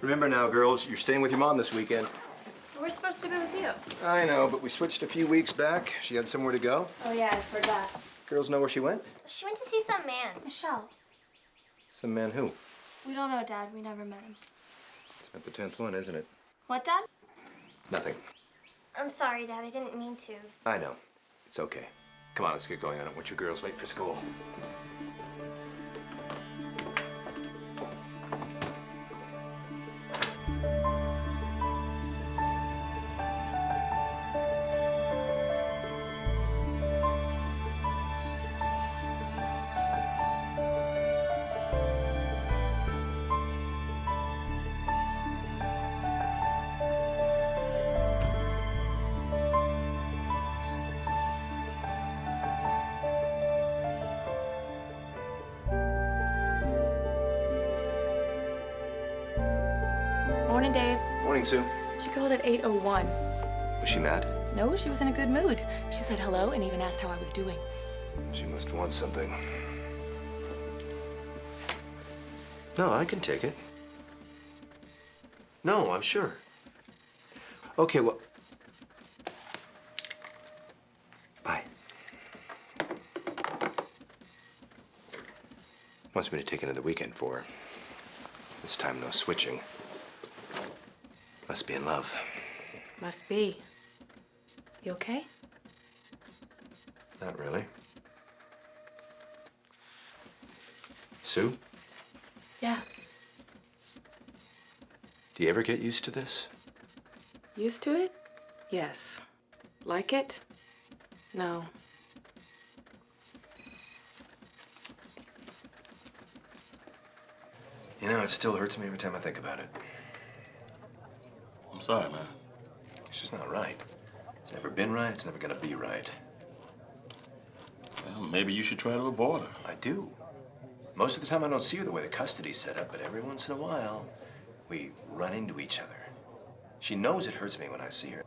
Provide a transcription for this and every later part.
Remember now, girls, you're staying with your mom this weekend. We're supposed to be with you. I know, but we switched a few weeks back. She had somewhere to go. Oh, yeah, I forgot. Girls know where she went? She went to see some man. Michelle. Some man who? We don't know, Dad. We never met him. It's about the 10th one, isn't it? What, Dad? Nothing. I'm sorry, Dad. I didn't mean to. I know. It's okay. Come on, let's get going. I don't want you girls late for school. Morning, Dave. Morning, Sue. She called at 8:01. Was she mad? No, she was in a good mood. She said hello and even asked how I was doing. She must want something. No, I can take it. No, I'm sure. Okay, well... Bye. Wants me to take another weekend for her. This time, no switching. Must be in love. Must be. You okay? Not really. Sue, Yeah. do you ever get used to this? Used to it? Yes. Like it? No. You know, it still hurts me every time I think about it. I'm sorry, man. It's just not right. It's never been right. It's never gonna be right. Well, maybe you should try to avoid her. I do. Most of the time, I don't see her the way the custody's set up, but every once in a while, we run into each other. She knows it hurts me when I see her.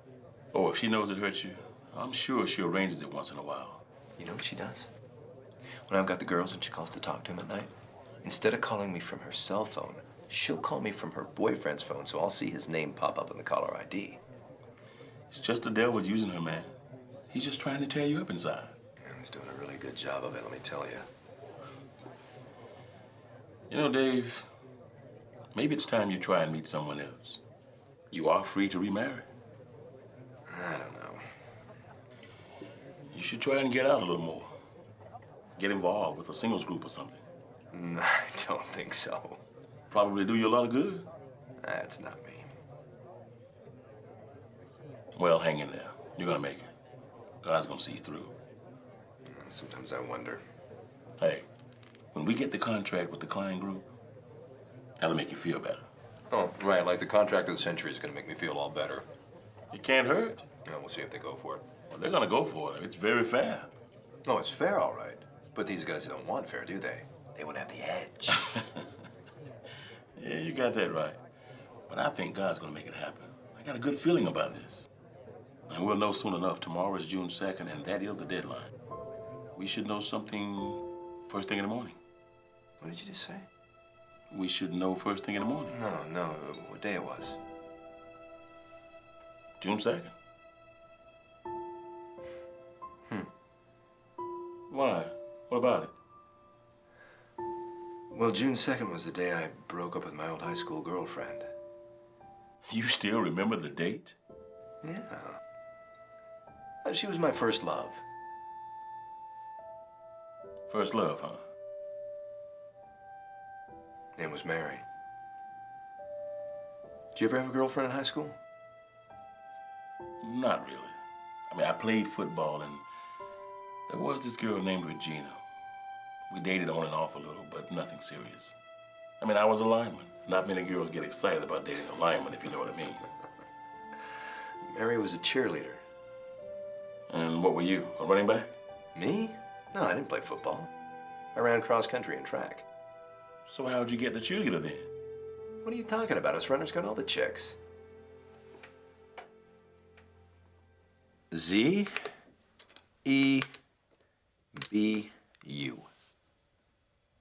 Oh, if she knows it hurts you, I'm sure she arranges it once in a while. You know what she does? When I've got the girls and she calls to talk to him at night, instead of calling me from her cell phone, she'll call me from her boyfriend's phone, so I'll see his name pop up on the caller ID. It's just the devil's using her, man. He's just trying to tear you up inside. Yeah, he's doing a really good job of it, let me tell you. You know, Dave, maybe it's time you try and meet someone else. You are free to remarry. I don't know. You should try and get out a little more. Get involved with a singles group or something. I don't think so. Probably do you a lot of good. That's not me. Well, hang in there. You're gonna make it. God's gonna see you through. Sometimes I wonder. Hey, when we get the contract with the Klein Group, that'll make you feel better. Oh, right, like the contract of the century is gonna make me feel all better. It can't hurt. You know, we'll see if they go for it. Well, they're gonna go for it. It's very fair. No, it's fair, all right. But these guys don't want fair, do they? They want to have the edge. Yeah, you got that right. But I think God's gonna make it happen. I got a good feeling about this. And we'll know soon enough. Tomorrow is June 2nd, and that is the deadline. We should know something first thing in the morning. What did you just say? We should know first thing in the morning. No, what day it was. June 2nd. Why? What about it? Well, June 2nd was the day I broke up with my old high school girlfriend. You still remember the date? Yeah. She was my first love. First love, huh? Name was Mary. Did you ever have a girlfriend in high school? Not really. I mean, I played football, and there was this girl named Regina. We dated on and off a little, but nothing serious. I mean, I was a lineman. Not many girls get excited about dating a lineman, if you know what I mean. Mary was a cheerleader. And what were you, a running back? Me? No, I didn't play football. I ran cross country and track. So how'd you get the cheerleader then? What are you talking about? Us runners got all the chicks. Z-E-B-U.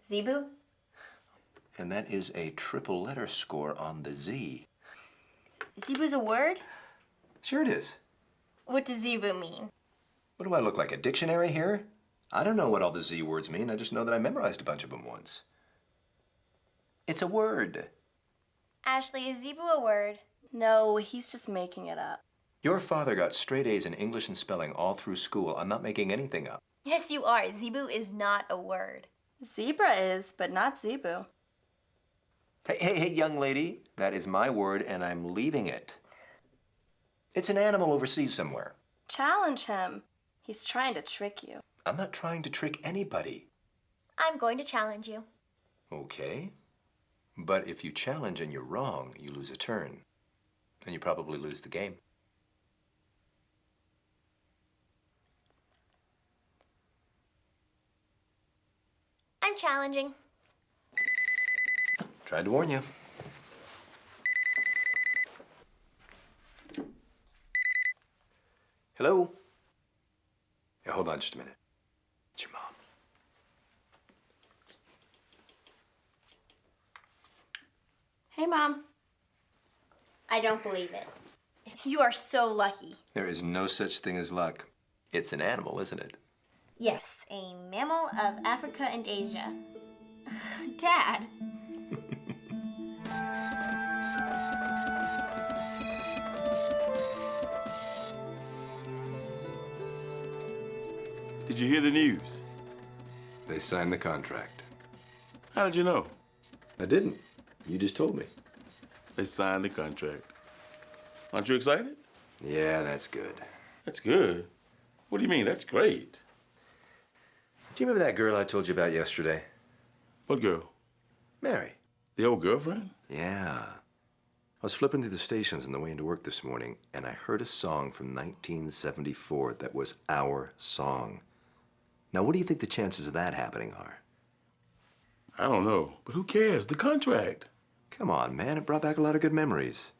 Zebu? And that is a triple letter score on the Z. Zebu's a word? Sure it is. What does Zebu mean? What do I look like, a dictionary here? I don't know what all the Z words mean. I just know that I memorized a bunch of them once. It's a word. Ashley, is Zebu a word? No, he's just making it up. Your father got straight A's in English and spelling all through school. I'm not making anything up. Yes, you are. Zebu is not a word. Zebra is, but not Zebu. Hey, young lady. That is my word, and I'm leaving it. It's an animal overseas somewhere. Challenge him. He's trying to trick you. I'm not trying to trick anybody. I'm going to challenge you. Okay. But if you challenge and you're wrong, you lose a turn. And you probably lose the game. I'm challenging. Tried to warn you. Hello? Yeah, hold on just a minute. It's your mom. Hey, Mom. I don't believe it. You are so lucky. There is no such thing as luck. It's an animal, isn't it? Yes, a mammal of Africa and Asia. Dad. Did you hear the news? They signed the contract. How did you know? I didn't. You just told me. They signed the contract. Aren't you excited? Yeah, that's good. That's good. What do you mean? That's great. Do you remember that girl I told you about yesterday? What girl? Mary. The old girlfriend? Yeah. I was flipping through the stations on the way into work this morning, and I heard a song from 1974 that was our song. Now, what do you think the chances of that happening are? I don't know, but who cares? The contract. Come on, man. It brought back a lot of good memories.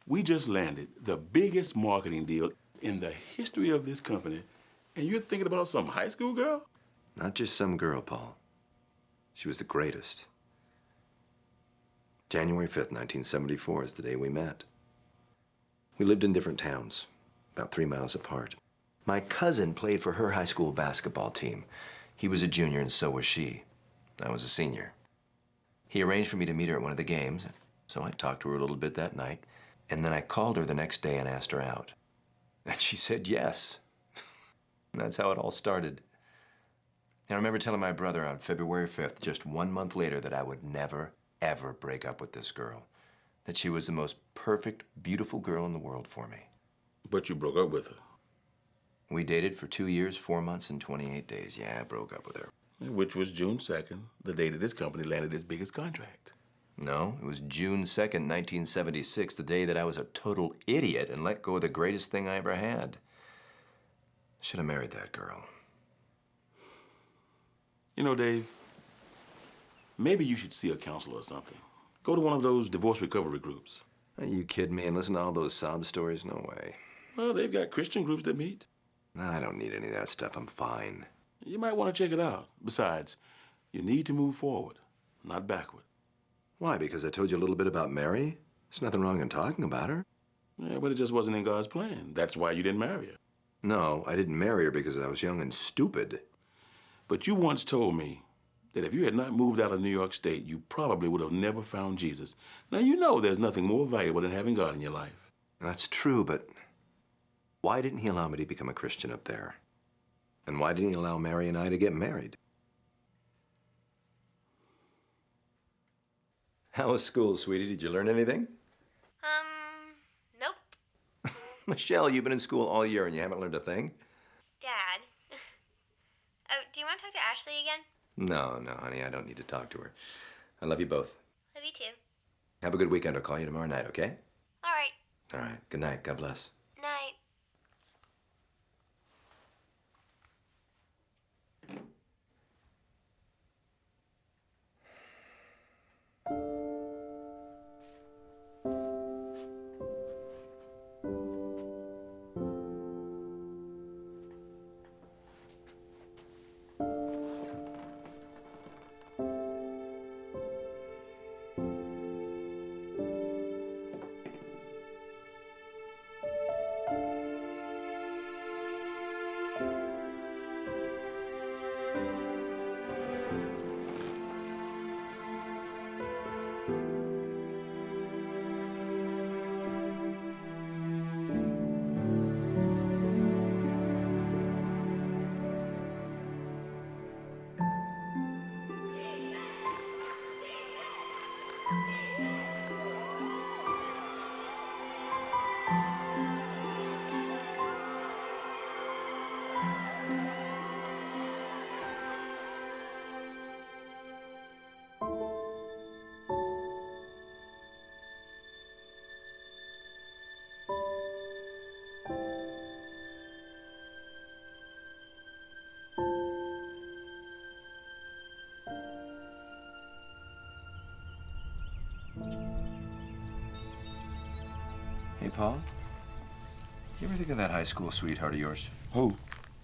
We just landed the biggest marketing deal in the history of this company, and you're thinking about some high school girl? Not just some girl, Paul. She was the greatest. January 5th, 1974 is the day we met. We lived in different towns, about 3 miles apart. My cousin played for her high school basketball team. He was a junior and so was she. I was a senior. He arranged for me to meet her at one of the games, so I talked to her a little bit that night, and then I called her the next day and asked her out. And she said yes. And that's how it all started. And I remember telling my brother on February 5th, just 1 month later, that I would never, ever break up with this girl. That she was the most perfect, beautiful girl in the world for me. But you broke up with her. We dated for 2 years, 4 months, and 28 days. Yeah, I broke up with her. Which was June 2nd, the day that this company landed its biggest contract. No, it was June 2nd, 1976, the day that I was a total idiot and let go of the greatest thing I ever had. Should have married that girl. You know, Dave, maybe you should see a counselor or something. Go to one of those divorce recovery groups. Are you kidding me? And listen to all those sob stories? No way. Well, they've got Christian groups that meet. No, I don't need any of that stuff. I'm fine. You might want to check it out. Besides, you need to move forward, not backward. Why? Because I told you a little bit about Mary? There's nothing wrong in talking about her. Yeah, but it just wasn't in God's plan. That's why you didn't marry her. No, I didn't marry her because I was young and stupid. But you once told me that if you had not moved out of New York State, you probably would have never found Jesus. Now, you know there's nothing more valuable than having God in your life. That's true, but why didn't he allow me to become a Christian up there? And why didn't he allow Mary and I to get married? How was school, sweetie? Did you learn anything? Nope. Michelle, you've been in school all year and you haven't learned a thing? Dad. Oh, do you want to talk to Ashley again? No, honey, I don't need to talk to her. I love you both. Love you too. Have a good weekend. I'll call you tomorrow night, okay? All right. All right. Good night. God bless. Night. Hey, Paul. You ever think of that high school sweetheart of yours? Who?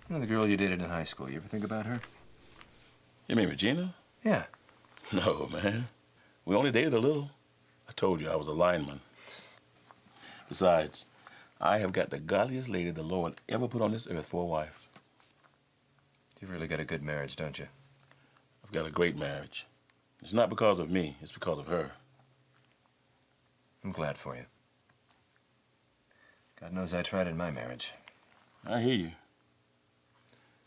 You know, the girl you dated in high school. You ever think about her? You mean Regina? Yeah. No, man. We only dated a little. I told you I was a lineman. Besides, I have got the godliest lady the Lord ever put on this earth for a wife. You've really got a good marriage, don't you? I've got a great marriage. It's not because of me, it's because of her. I'm glad for you. God knows I tried in my marriage. I hear you.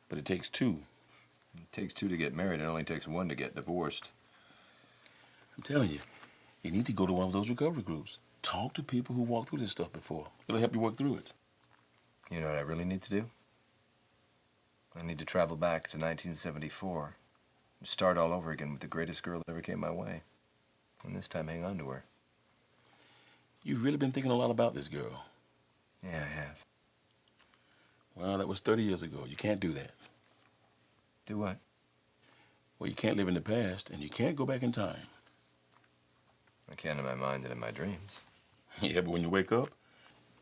But it takes two. It takes two to get married. It only takes one to get divorced. I'm telling you, you need to go to one of those recovery groups. Talk to people who walked through this stuff before. It'll help you work through it. You know what I really need to do? I need to travel back to 1974 and start all over again with the greatest girl that ever came my way. And this time hang on to her. You've really been thinking a lot about this girl. Yeah, I have. Well, that was 30 years ago. You can't do that. Do what? Well, you can't live in the past, and you can't go back in time. I can in my mind and in my dreams. Yeah, but when you wake up,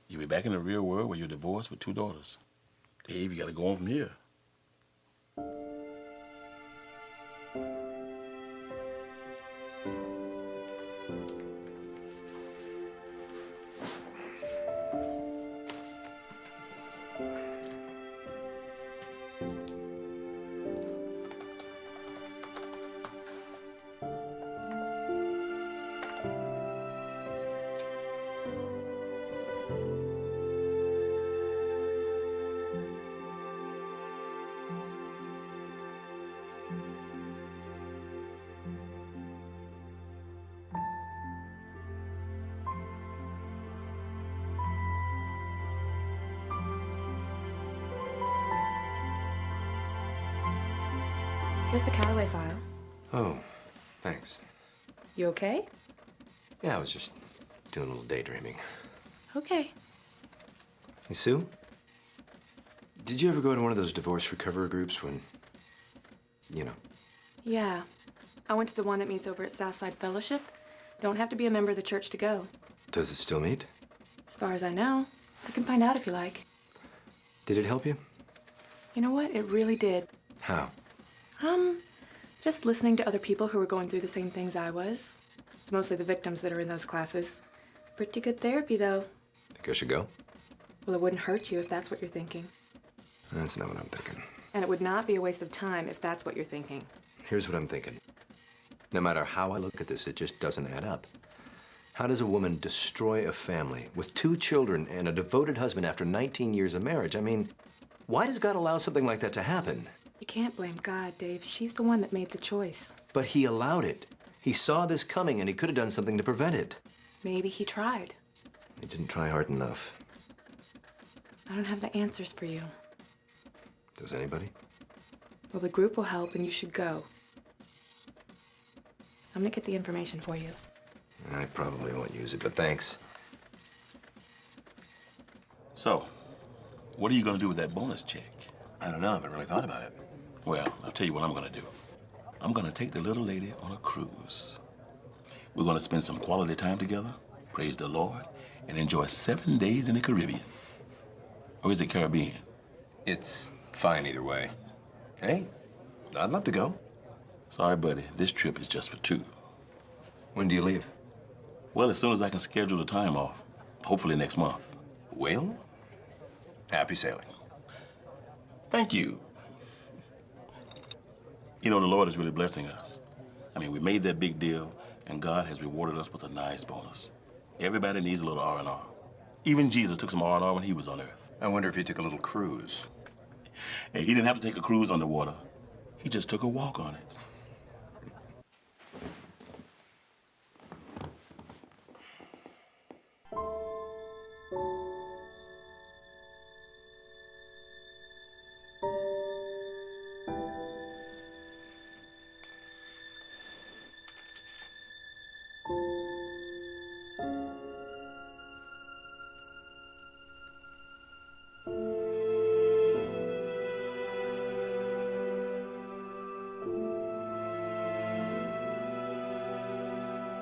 you'll be back in the real world where you're divorced with 2 daughters. Dave, you gotta go on from here. Here's the Callaway file. Oh, thanks. You okay? Yeah, I was just doing a little daydreaming. Okay. Hey, Sue? Did you ever go to one of those divorce recovery groups when, you know? Yeah. I went to the one that meets over at Southside Fellowship. Don't have to be a member of the church to go. Does it still meet? As far as I know. I can find out if you like. Did it help you? You know what? It really did. How? Just listening to other people who were going through the same things I was. It's mostly the victims that are in those classes. Pretty good therapy, though. Think I should go? Well, it wouldn't hurt you if that's what you're thinking. That's not what I'm thinking. And it would not be a waste of time if that's what you're thinking. Here's what I'm thinking. No matter how I look at this, it just doesn't add up. How does a woman destroy a family with 2 children and a devoted husband after 19 years of marriage? I mean, why does God allow something like that to happen? You can't blame God, Dave. She's the one that made the choice. But he allowed it. He saw this coming and he could have done something to prevent it. Maybe he tried. He didn't try hard enough. I don't have the answers for you. Does anybody? Well, the group will help and you should go. I'm gonna get the information for you. I probably won't use it, but thanks. So, what are you going to do with that bonus check? I don't know. I haven't really thought about it. Well, I'll tell you what I'm going to do. I'm going to take the little lady on a cruise. We're going to spend some quality time together, praise the Lord, and enjoy 7 days in the Caribbean. Or is it Caribbean? It's fine either way. Hey, I'd love to go. Sorry, buddy. This trip is just for two. When do you leave? Well, as soon as I can schedule the time off. Hopefully next month. Well, happy sailing. Thank you. You know, the Lord is really blessing us. I mean, we made that big deal, and God has rewarded us with a nice bonus. Everybody needs a little R&R. Even Jesus took some R&R when he was on earth. I wonder if he took a little cruise. Hey, he didn't have to take a cruise on the water. He just took a walk on it.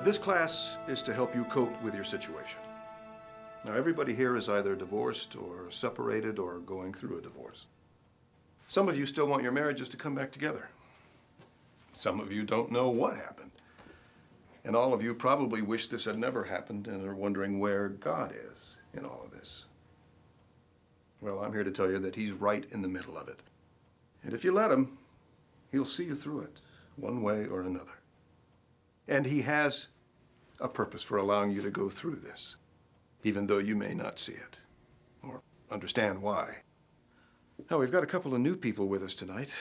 This class is to help you cope with your situation. Now, everybody here is either divorced or separated or going through a divorce. Some of you still want your marriages to come back together. Some of you don't know what happened. And all of you probably wish this had never happened and are wondering where God is in all of this. Well, I'm here to tell you that He's right in the middle of it. And if you let Him, He'll see you through it, one way or another. And He has a purpose for allowing you to go through this, even though you may not see it or understand why. Now, we've got a couple of new people with us tonight,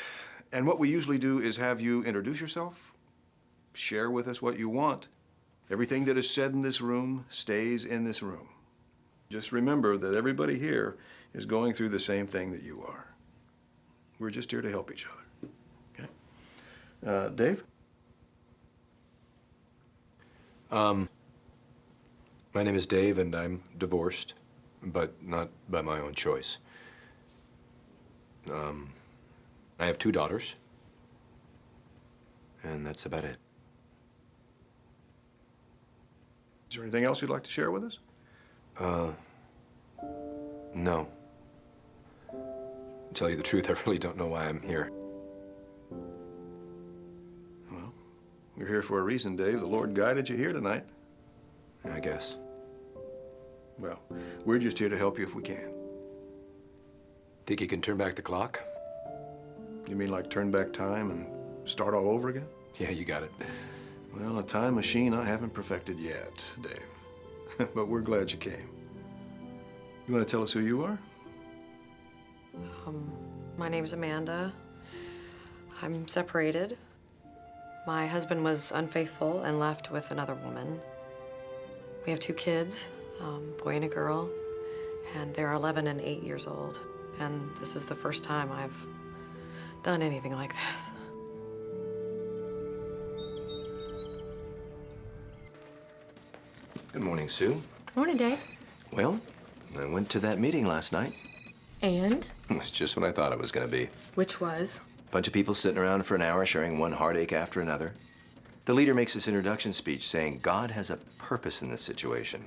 and what we usually do is have you introduce yourself, share with us what you want. Everything that is said in this room stays in this room. Just remember that everybody here is going through the same thing that you are. We're just here to help each other. Okay? Dave? My name is Dave, and I'm divorced, but not by my own choice. I have 2 daughters, and that's about it. Is there anything else you'd like to share with us? No. To tell you the truth, I really don't know why I'm here. Well, you're here for a reason, Dave. The Lord guided you here tonight. I guess. Well, we're just here to help you if we can. Think you can turn back the clock? You mean like turn back time and start all over again? Yeah, you got it. Well, a time machine I haven't perfected yet, Dave. But we're glad you came. You want to tell us who you are? My name's Amanda. I'm separated. My husband was unfaithful and left with another woman. We have 2 kids, a boy and a girl, and they're 11 and 8 years old. And this is the first time I've done anything like this. Good morning, Sue. Morning, Dave. Well, I went to that meeting last night. And? It was just what I thought it was going to be. Which was? Bunch of people sitting around for an hour sharing one heartache after another. The leader makes this introduction speech saying God has a purpose in this situation.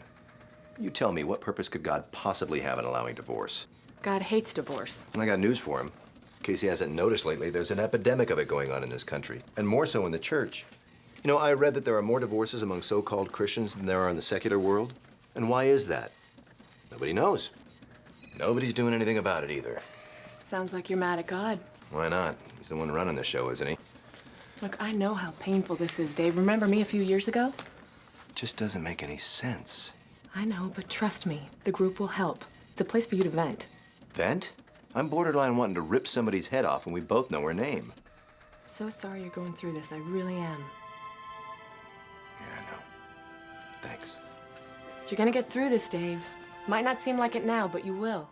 You tell me, what purpose could God possibly have in allowing divorce? God hates divorce. And I got news for him. In case he hasn't noticed lately, there's an epidemic of it going on in this country, and more so in the church. You know, I read that there are more divorces among so-called Christians than there are in the secular world. And why is that? Nobody knows. Nobody's doing anything about it either. Sounds like you're mad at God. Why not? He's the one running the show, isn't he? Look, I know how painful this is, Dave. Remember me a few years ago? It just doesn't make any sense. I know, but trust me, the group will help. It's a place for you to vent. Vent? I'm borderline wanting to rip somebody's head off, and we both know her name. So sorry you're going through this. I really am. Yeah, I know. Thanks. But you're gonna get through this, Dave. Might not seem like it now, but you will.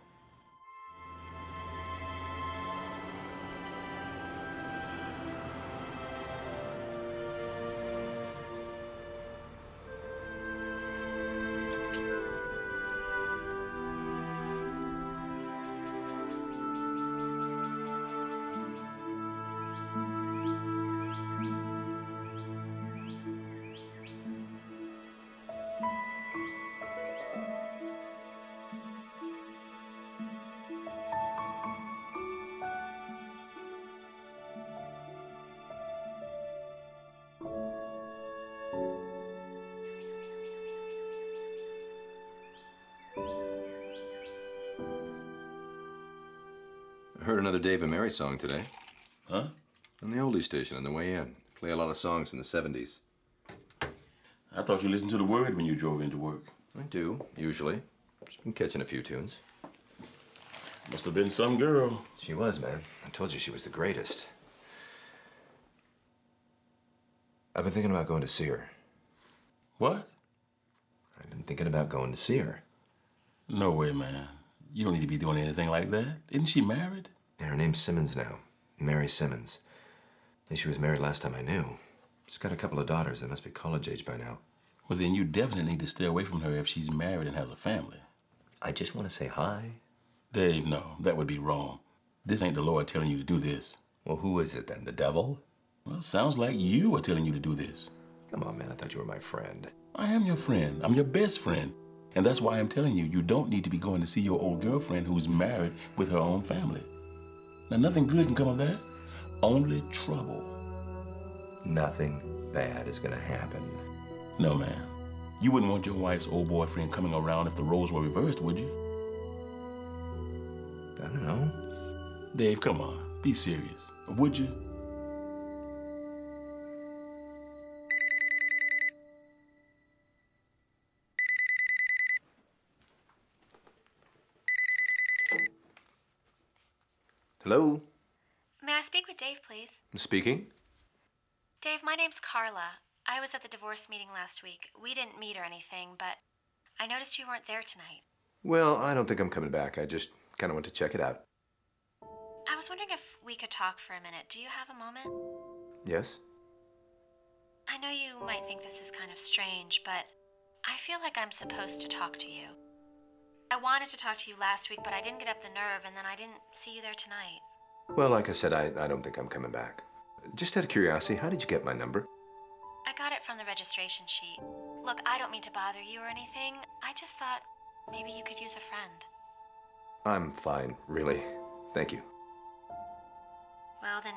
Heard another Dave and Mary song today. Huh? On the oldie station on the way in. Play a lot of songs from the 70s. I thought you listened to the word when you drove into work. I do, usually. Just been catching a few tunes. Must have been some girl. She was, man. I told you she was the greatest. I've been thinking about going to see her. What? I've been thinking about going to see her. No way, man. You don't need to be doing anything like that. Isn't she married? Yeah, her name's Simmons now. Mary Simmons. And she was married last time I knew. She's got a couple of daughters. They must be college age by now. Well, then you definitely need to stay away from her if she's married and has a family. I just want to say hi. Dave, no, that would be wrong. This ain't the Lord telling you to do this. Well, who is it then? The devil? Well, sounds like you are telling you to do this. Come on, man. I thought you were my friend. I am your friend. I'm your best friend. And that's why I'm telling you, you don't need to be going to see your old girlfriend who's married with her own family. Now, nothing good can come of that. Only trouble. Nothing bad is gonna happen. No, man. You wouldn't want your wife's old boyfriend coming around if the roles were reversed, would you? I don't know. Dave, come on. Be serious. Would you? Hello? May I speak with Dave, please? Speaking? Dave, my name's Carla. I was at the divorce meeting last week. We didn't meet or anything, but I noticed you weren't there tonight. Well, I don't think I'm coming back. I just kind of went to check it out. I was wondering if we could talk for a minute. Do you have a moment? Yes? I know you might think this is kind of strange, but I feel like I'm supposed to talk to you. I wanted to talk to you last week, but I didn't get up the nerve, and then I didn't see you there tonight. Well, like I said, I don't think I'm coming back. Just out of curiosity, how did you get my number? I got it from the registration sheet. Look, I don't mean to bother you or anything. I just thought maybe you could use a friend. I'm fine, really. Thank you. Well, then,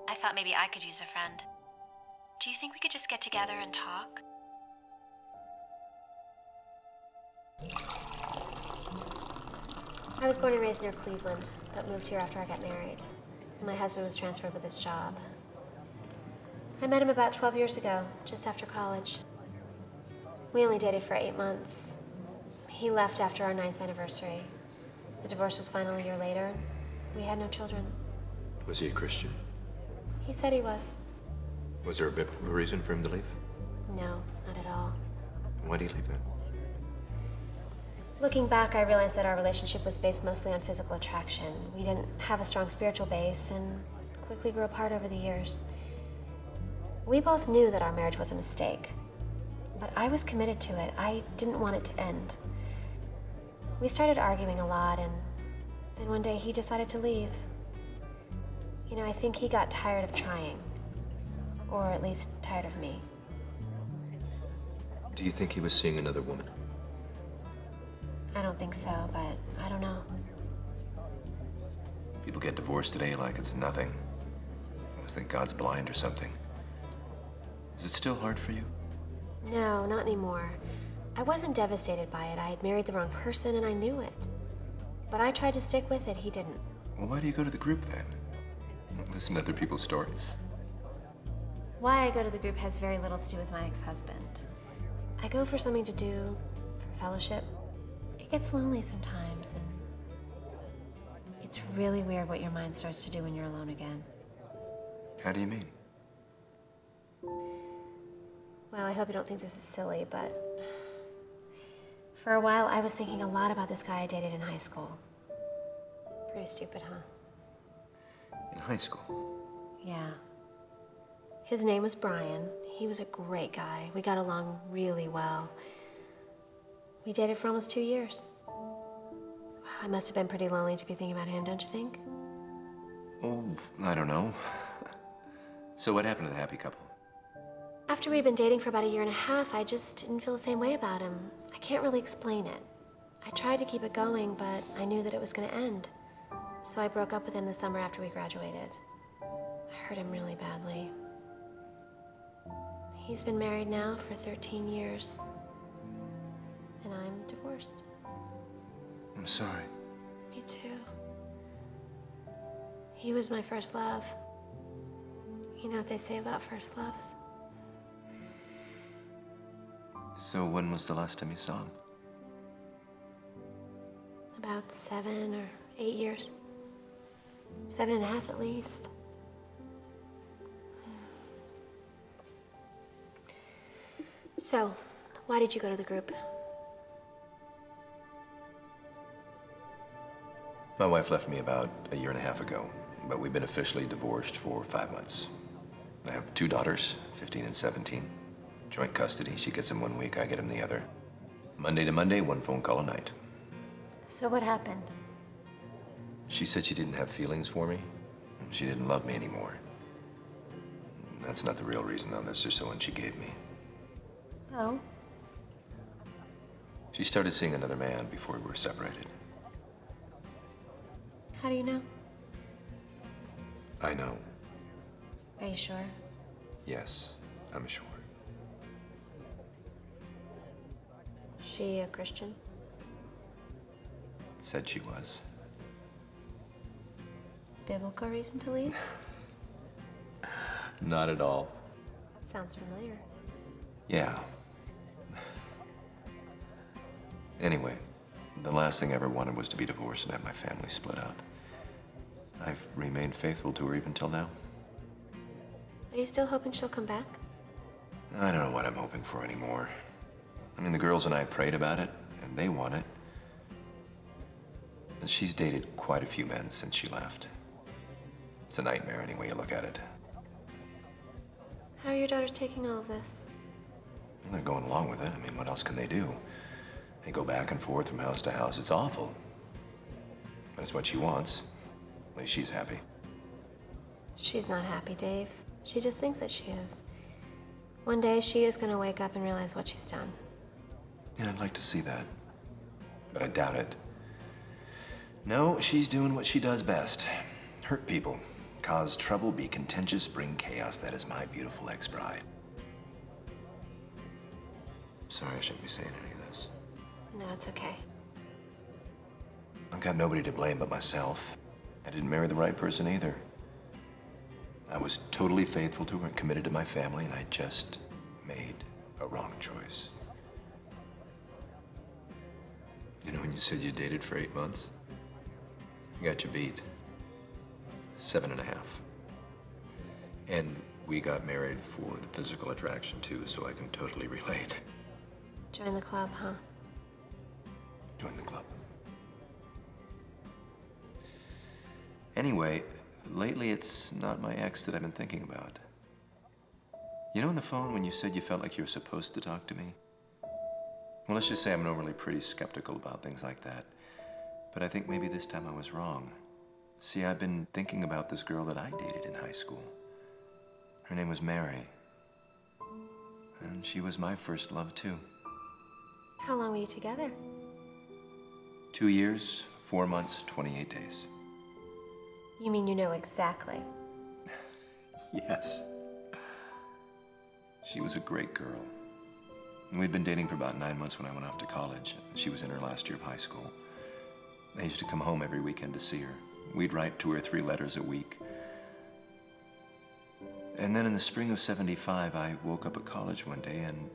I thought maybe I could use a friend. Do you think we could just get together and talk? I was born and raised near Cleveland, but moved here after I got married. My husband was transferred with his job. I met him about 12 years ago, just after college. We only dated for 8 months. He left after our 9th anniversary. The divorce was final a year later. We had no children. Was he a Christian? He said he was. Was there a biblical reason for him to leave? No, not at all. Why did he leave then? Looking back, I realized that our relationship was based mostly on physical attraction. We didn't have a strong spiritual base and quickly grew apart over the years. We both knew that our marriage was a mistake, but I was committed to it. I didn't want it to end. We started arguing a lot, and then one day he decided to leave. You know, I think he got tired of trying, or at least tired of me. Do you think he was seeing another woman? I don't think so, but I don't know. People get divorced today like it's nothing. I almost think God's blind or something. Is it still hard for you? No, not anymore. I wasn't devastated by it. I had married the wrong person and I knew it. But I tried to stick with it. He didn't. Well, why do you go to the group then? Listen to other people's stories. Why I go to the group has very little to do with my ex-husband. I go for something to do, for fellowship. It gets lonely sometimes, and it's really weird what your mind starts to do when you're alone again. How do you mean? Well, I hope you don't think this is silly, but for a while I was thinking a lot about this guy I dated in high school. Pretty stupid, huh? In high school? Yeah. His name was Brian. He was a great guy. We got along really well. We dated for almost 2 years. I must have been pretty lonely to be thinking about him, don't you think? Oh, I don't know. So what happened to the happy couple? After we'd been dating for about 1.5 years, I just didn't feel the same way about him. I can't really explain it. I tried to keep it going, but I knew that it was going to end. So I broke up with him the summer after we graduated. I hurt him really badly. He's been married now for 13 years. And I'm divorced. I'm sorry. Me too. He was my first love. You know what they say about first loves? So when was the last time you saw him? About 7 or 8 years. 7.5 at least. So, why did you go to the group? My wife left me about a year and a half ago, but we've been officially divorced for 5 months. I have 2 daughters, 15 and 17. Joint custody. She gets them 1 week, I get them the other. Monday to Monday, 1 phone call a night. So what happened? She said she didn't have feelings for me. She didn't love me anymore. That's not the real reason, though. That's just the one she gave me. Oh? She started seeing another man before we were separated. How do you know? I know. Are you sure? Yes, I'm sure. She a Christian? Said she was. Biblical reason to leave? Not at all. Sounds familiar. Yeah. Anyway, the last thing I ever wanted was to be divorced and have my family split up. I've remained faithful to her even till now. Are you still hoping she'll come back? I don't know what I'm hoping for anymore. I mean, the girls and I prayed about it, and they want it. And she's dated quite a few men since she left. It's a nightmare any way you look at it. How are your daughters taking all of this? And they're going along with it. I mean, what else can they do? They go back and forth from house to house. It's awful. But it's what she wants. At least she's happy. She's not happy, Dave. She just thinks that she is. One day, she is going to wake up and realize what she's done. Yeah, I'd like to see that. But I doubt it. No, she's doing what she does best. Hurt people. Cause trouble, be contentious, bring chaos. That is my beautiful ex-bride. Sorry, I shouldn't be saying any of this. No, it's okay. I've got nobody to blame but myself. I didn't marry the right person either. I was totally faithful to her and committed to my family, and I just made a wrong choice. You know when you said you dated for 8 months? You got you beat. 7.5. And we got married for the physical attraction, too, so I can totally relate. Join the club, huh? Join the club. Anyway, lately it's not my ex that I've been thinking about. You know on the phone when you said you felt like you were supposed to talk to me? Well, let's just say I'm normally pretty skeptical about things like that. But I think maybe this time I was wrong. See, I've been thinking about this girl that I dated in high school. Her name was Mary. And she was my first love, too. How long were you together? 2 years, 4 months, 28 days. You mean you know exactly? Yes. She was a great girl. We'd been dating for about 9 months when I went off to college. She was in her last year of high school. I used to come home every weekend to see her. We'd write 2 or 3 letters a week. And then in the spring of '75, I woke up at college one day and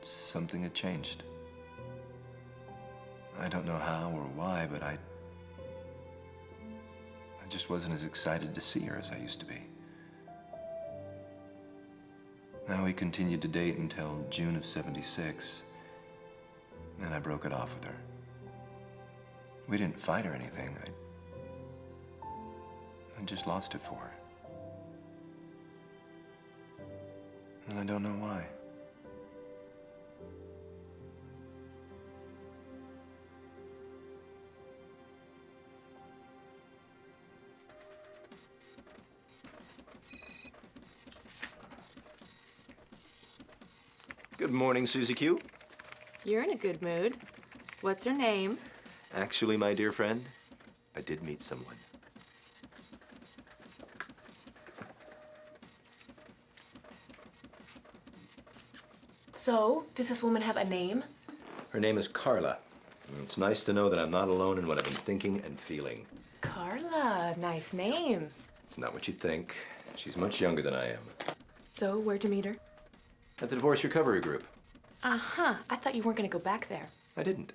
something had changed. I don't know how or why, but I just wasn't as excited to see her as I used to be. Now we continued to date until June of '76, and I broke it off with her. We didn't fight or anything. I just lost it for her. And I don't know why. Good morning, Susie Q. You're in a good mood. What's her name? Actually, my dear friend, I did meet someone. So, does this woman have a name? Her name is Carla. It's nice to know that I'm not alone in what I've been thinking and feeling. Carla, nice name. It's not what you think. She's much younger than I am. So, where'd you meet her? At the divorce recovery group. Uh-huh. I thought you weren't gonna go back there. I didn't.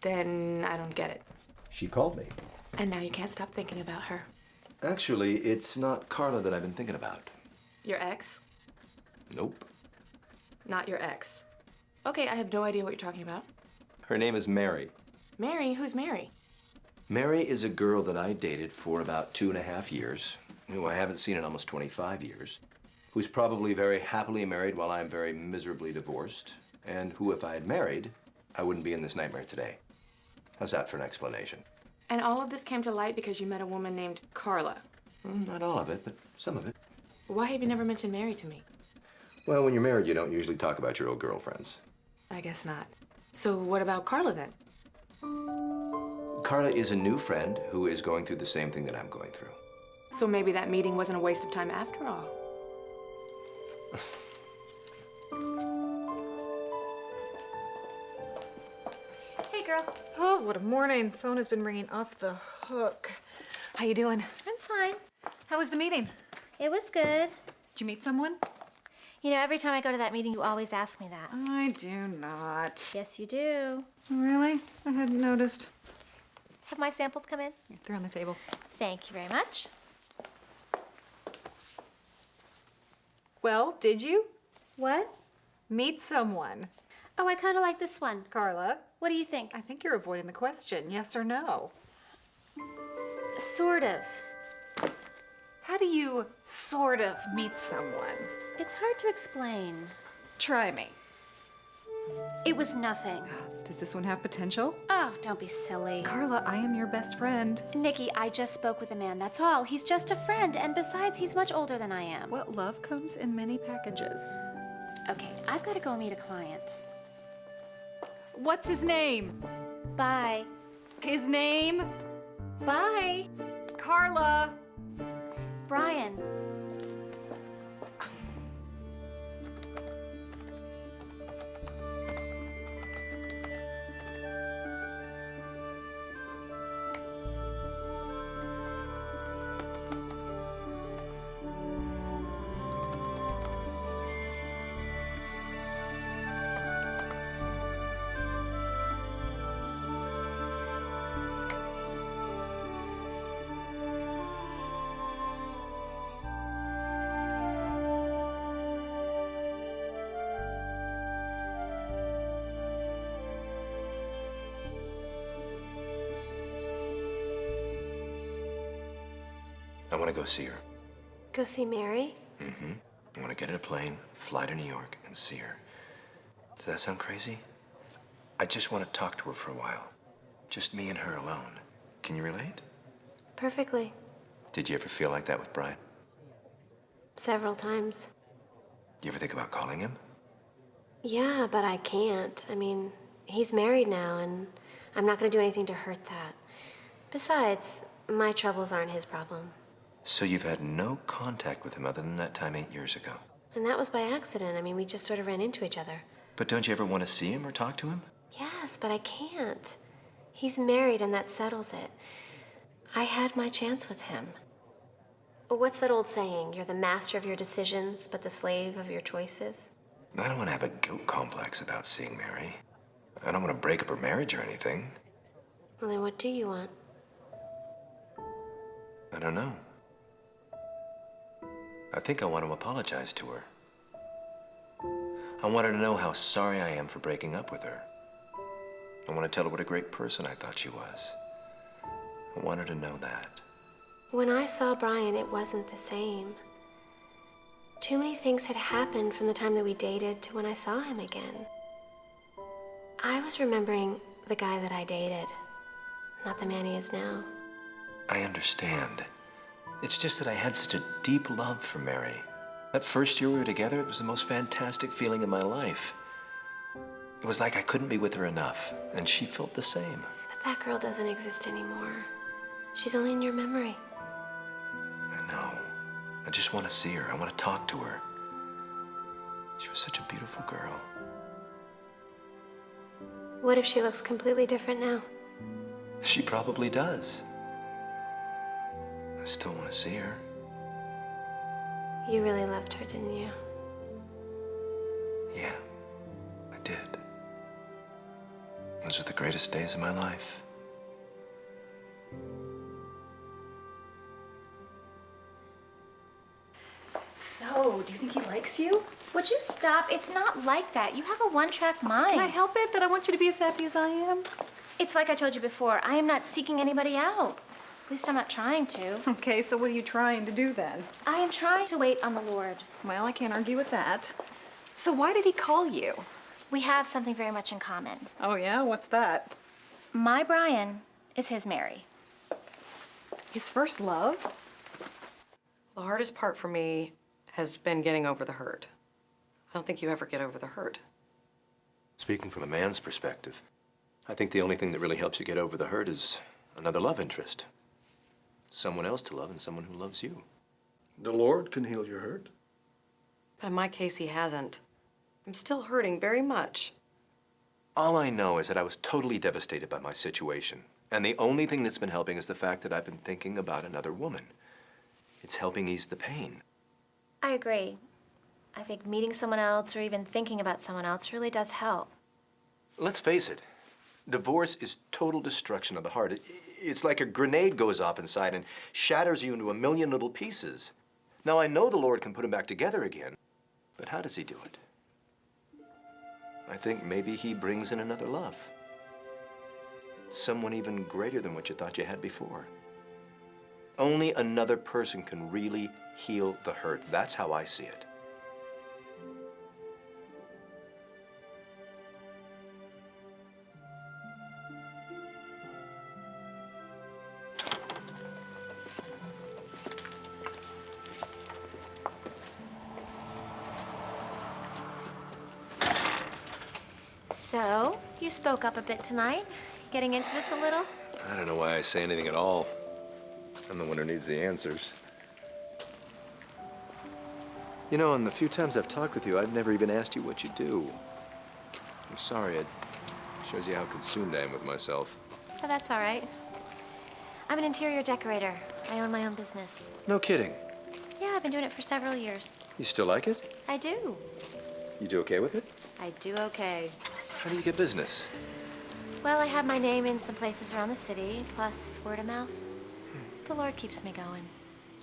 Then I don't get it. She called me. And now you can't stop thinking about her. Actually, it's not Carla that I've been thinking about. Your ex? Nope. Not your ex. Okay, I have no idea what you're talking about. Her name is Mary. Mary? Who's Mary? Mary is a girl that I dated for about 2.5 years, who I haven't seen in almost 25 years, who's probably very happily married while I'm very miserably divorced, and who, if I had married, I wouldn't be in this nightmare today. How's that for an explanation? And all of this came to light because you met a woman named Carla. Not all of it, but some of it. Why have you never mentioned Mary to me? Well, when you're married, you don't usually talk about your old girlfriends. I guess not. So what about Carla then? Carla is a new friend who is going through the same thing that I'm going through. So maybe that meeting wasn't a waste of time after all. Hey, girl. Oh, what a morning. Phone has been ringing off the hook. How you doing? I'm fine. How was the meeting? It was good. Did you meet someone? You know, every time I go to that meeting, you always ask me that. I do not. Yes, you do. Really? I hadn't noticed. Have my samples come in? They're on the table. Thank you very much. Well, did you? What? Meet someone. Oh, I kind of like this one. Carla, What do you think? I think you're avoiding the question, yes or no. Sort of. How do you sort of meet someone? It's hard to explain. Try me. It was nothing. Does this one have potential? Oh, don't be silly. Carla, I am your best friend. Nikki, I just spoke with a man, that's all. He's just a friend, and besides, he's much older than I am. Well, love comes in many packages. Okay, I've got to go meet a client. What's his name? Bye. His name? Bye. Carla! Brian. I want to go see her. Go see Mary? Mm-hmm. I want to get in a plane, fly to New York, and see her. Does that sound crazy? I just want to talk to her for a while. Just me and her alone. Can you relate? Perfectly. Did you ever feel like that with Brian? Several times. Do you ever think about calling him? Yeah, but I can't. I mean, he's married now, and I'm not going to do anything to hurt that. Besides, my troubles aren't his problem. So you've had no contact with him other than that time 8 years ago? And that was by accident. I mean, we just sort of ran into each other. But don't you ever want to see him or talk to him? Yes, but I can't. He's married, and that settles it. I had my chance with him. What's that old saying? You're the master of your decisions, but the slave of your choices? I don't want to have a guilt complex about seeing Mary. I don't want to break up her marriage or anything. Well, then what do you want? I don't know. I think I want to apologize to her. I want her to know how sorry I am for breaking up with her. I want to tell her what a great person I thought she was. I want her to know that. When I saw Brian, it wasn't the same. Too many things had happened from the time that we dated to when I saw him again. I was remembering the guy that I dated, not the man he is now. I understand. It's just that I had such a deep love for Mary. That first year we were together, it was the most fantastic feeling in my life. It was like I couldn't be with her enough, and she felt the same. But that girl doesn't exist anymore. She's only in your memory. I know. I just want to see her. I want to talk to her. She was such a beautiful girl. What if she looks completely different now? She probably does. I still want to see her. You really loved her, didn't you? Yeah, I did. Those were the greatest days of my life. So, do you think he likes you? Would you stop? It's not like that. You have a one-track mind. Can I help it that I want you to be as happy as I am? It's like I told you before. I am not seeking anybody out. At least I'm not trying to. Okay, so what are you trying to do then? I am trying to wait on the Lord. Well, I can't argue with that. So why did he call you? We have something very much in common. Oh yeah, what's that? My Brian is his Mary. His first love? The hardest part for me has been getting over the hurt. I don't think you ever get over the hurt. Speaking from a man's perspective, I think the only thing that really helps you get over the hurt is another love interest. Someone else to love and someone who loves you. The Lord can heal your hurt. But in my case, he hasn't. I'm still hurting very much. All I know is that I was totally devastated by my situation. And the only thing that's been helping is the fact that I've been thinking about another woman. It's helping ease the pain. I agree. I think meeting someone else or even thinking about someone else really does help. Let's face it, divorce is total destruction of the heart. It's like a grenade goes off inside and shatters you into a million little pieces. Now, I know the Lord can put them back together again, but how does he do it? I think maybe he brings in another love. Someone even greater than what you thought you had before. Only another person can really heal the hurt. That's how I see it. So, you spoke up a bit tonight, getting into this a little? I don't know why I say anything at all. I'm the one who needs the answers. You know, in the few times I've talked with you, I've never even asked you what you do. I'm sorry, it shows you how consumed I am with myself. Oh, that's all right. I'm an interior decorator. I own my own business. No kidding. Yeah, I've been doing it for several years. You still like it? I do. You do okay with it? I do okay. How do you get business? Well, I have my name in some places around the city, plus word of mouth. The Lord keeps me going.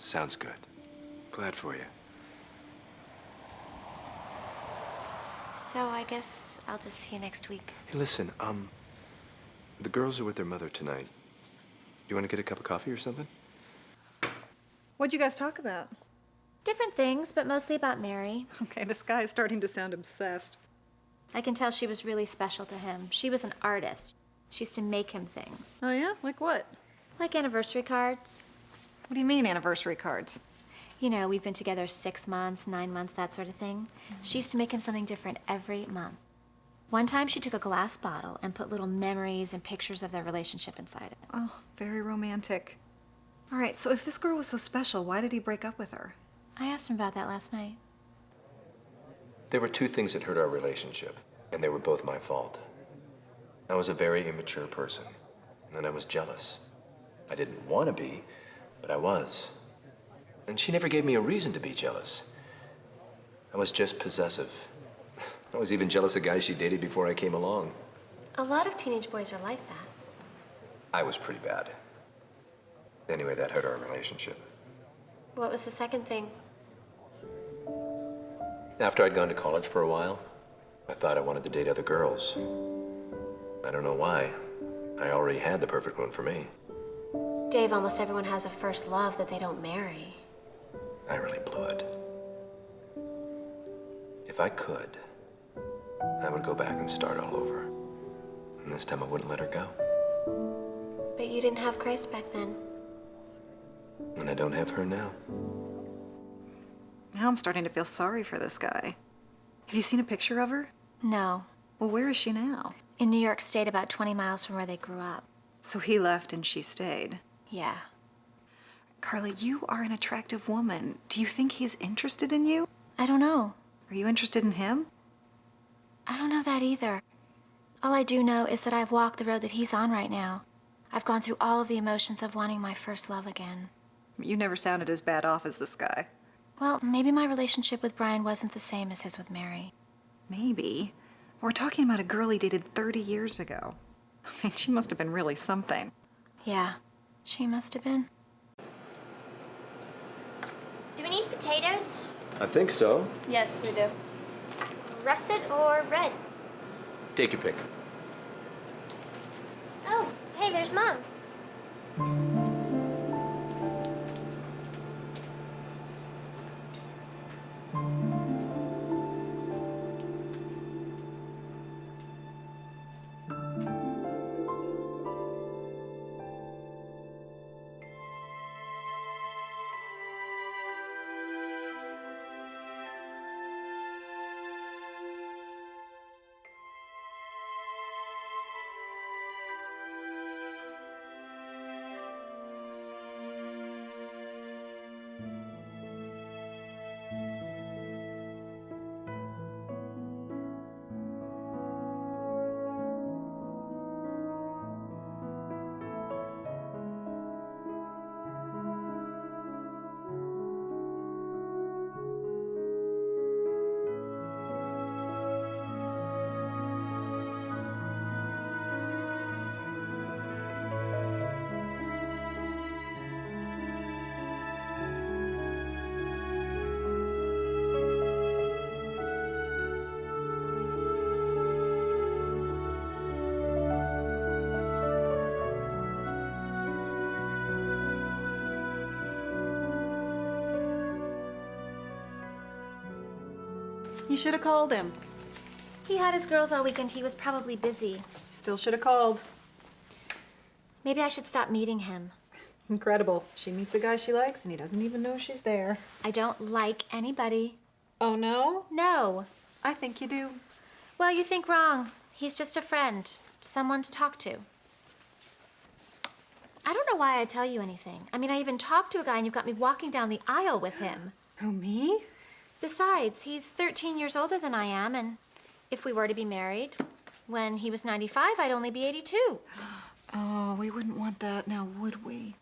Sounds good. Glad for you. So I guess I'll just see you next week. Hey, listen, the girls are with their mother tonight. Do you want to get a cup of coffee or something? What'd you guys talk about? Different things, but mostly about Mary. Okay, this guy is starting to sound obsessed. I can tell she was really special to him. She was an artist. She used to make him things. Oh yeah? Like what? Like anniversary cards. What do you mean, anniversary cards? You know, we've been together 6 months, 9 months, that sort of thing. She used to make him something different every month. One time she took a glass bottle and put little memories and pictures of their relationship inside it. Oh, very romantic. All right, so if this girl was so special, why did he break up with her? I asked him about that last night. There were two things that hurt our relationship, and they were both my fault. I was a very immature person, and I was jealous. I didn't want to be, but I was. And she never gave me a reason to be jealous. I was just possessive. I was even jealous of guys she dated before I came along. A lot of teenage boys are like that. I was pretty bad. Anyway, that hurt our relationship. What was the second thing? After I'd gone to college for a while, I thought I wanted to date other girls. I don't know why. I already had the perfect one for me. Dave, almost everyone has a first love that they don't marry. I really blew it. If I could, I would go back and start all over. And this time I wouldn't let her go. But you didn't have Christ back then. And I don't have her now. Now I'm starting to feel sorry for this guy. Have you seen a picture of her? No. Well, where is she now? In New York State, about 20 miles from where they grew up. So he left and she stayed. Yeah. Carly, you are an attractive woman. Do you think he's interested in you? I don't know. Are you interested in him? I don't know that either. All I do know is that I've walked the road that he's on right now. I've gone through all of the emotions of wanting my first love again. You never sounded as bad off as this guy. Well, maybe my relationship with Brian wasn't the same as his with Mary. Maybe. We're talking about a girl he dated 30 years ago. I mean, she must have been really something. Yeah, she must have been. Do we need potatoes? I think so. Yes, we do. Russet or red? Take your pick. Oh, hey, there's Mom. You should have called him. He had his girls all weekend. He was probably busy. Still should have called. Maybe I should stop meeting him. Incredible. She meets a guy she likes and he doesn't even know she's there. I don't like anybody. Oh, no? No. I think you do. Well, you think wrong. He's just a friend. Someone to talk to. I don't know why I tell you anything. I mean, I even talked to a guy and you've got me walking down the aisle with him. Oh, me? Besides, he's 13 years older than I am, and if we were to be married, when he was 95, I'd only be 82. Oh, we wouldn't want that now, would we?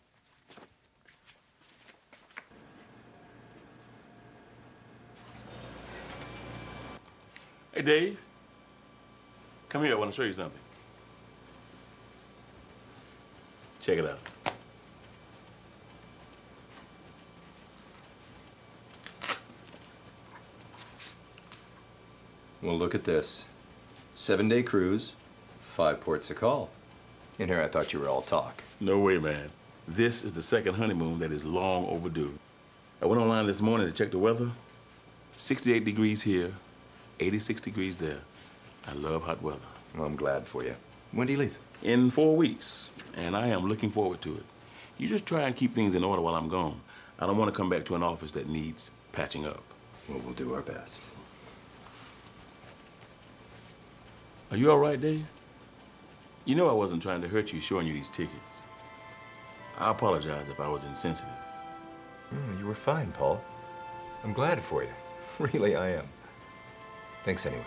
Hey, Dave. Come here, I want to show you something. Check it out. Well, look at this. 7-day cruise, 5 ports a call. In here, I thought you were all talk. No way, man. This is the second honeymoon that is long overdue. I went online this morning to check the weather. 68 degrees here, 86 degrees there. I love hot weather. Well, I'm glad for you. When do you leave? In 4 weeks, and I am looking forward to it. You just try and keep things in order while I'm gone. I don't want to come back to an office that needs patching up. Well, we'll do our best. Are you all right, Dave? You know I wasn't trying to hurt you showing you these tickets. I apologize if I was insensitive. You were fine, Paul. I'm glad for you. Really, I am. Thanks anyway.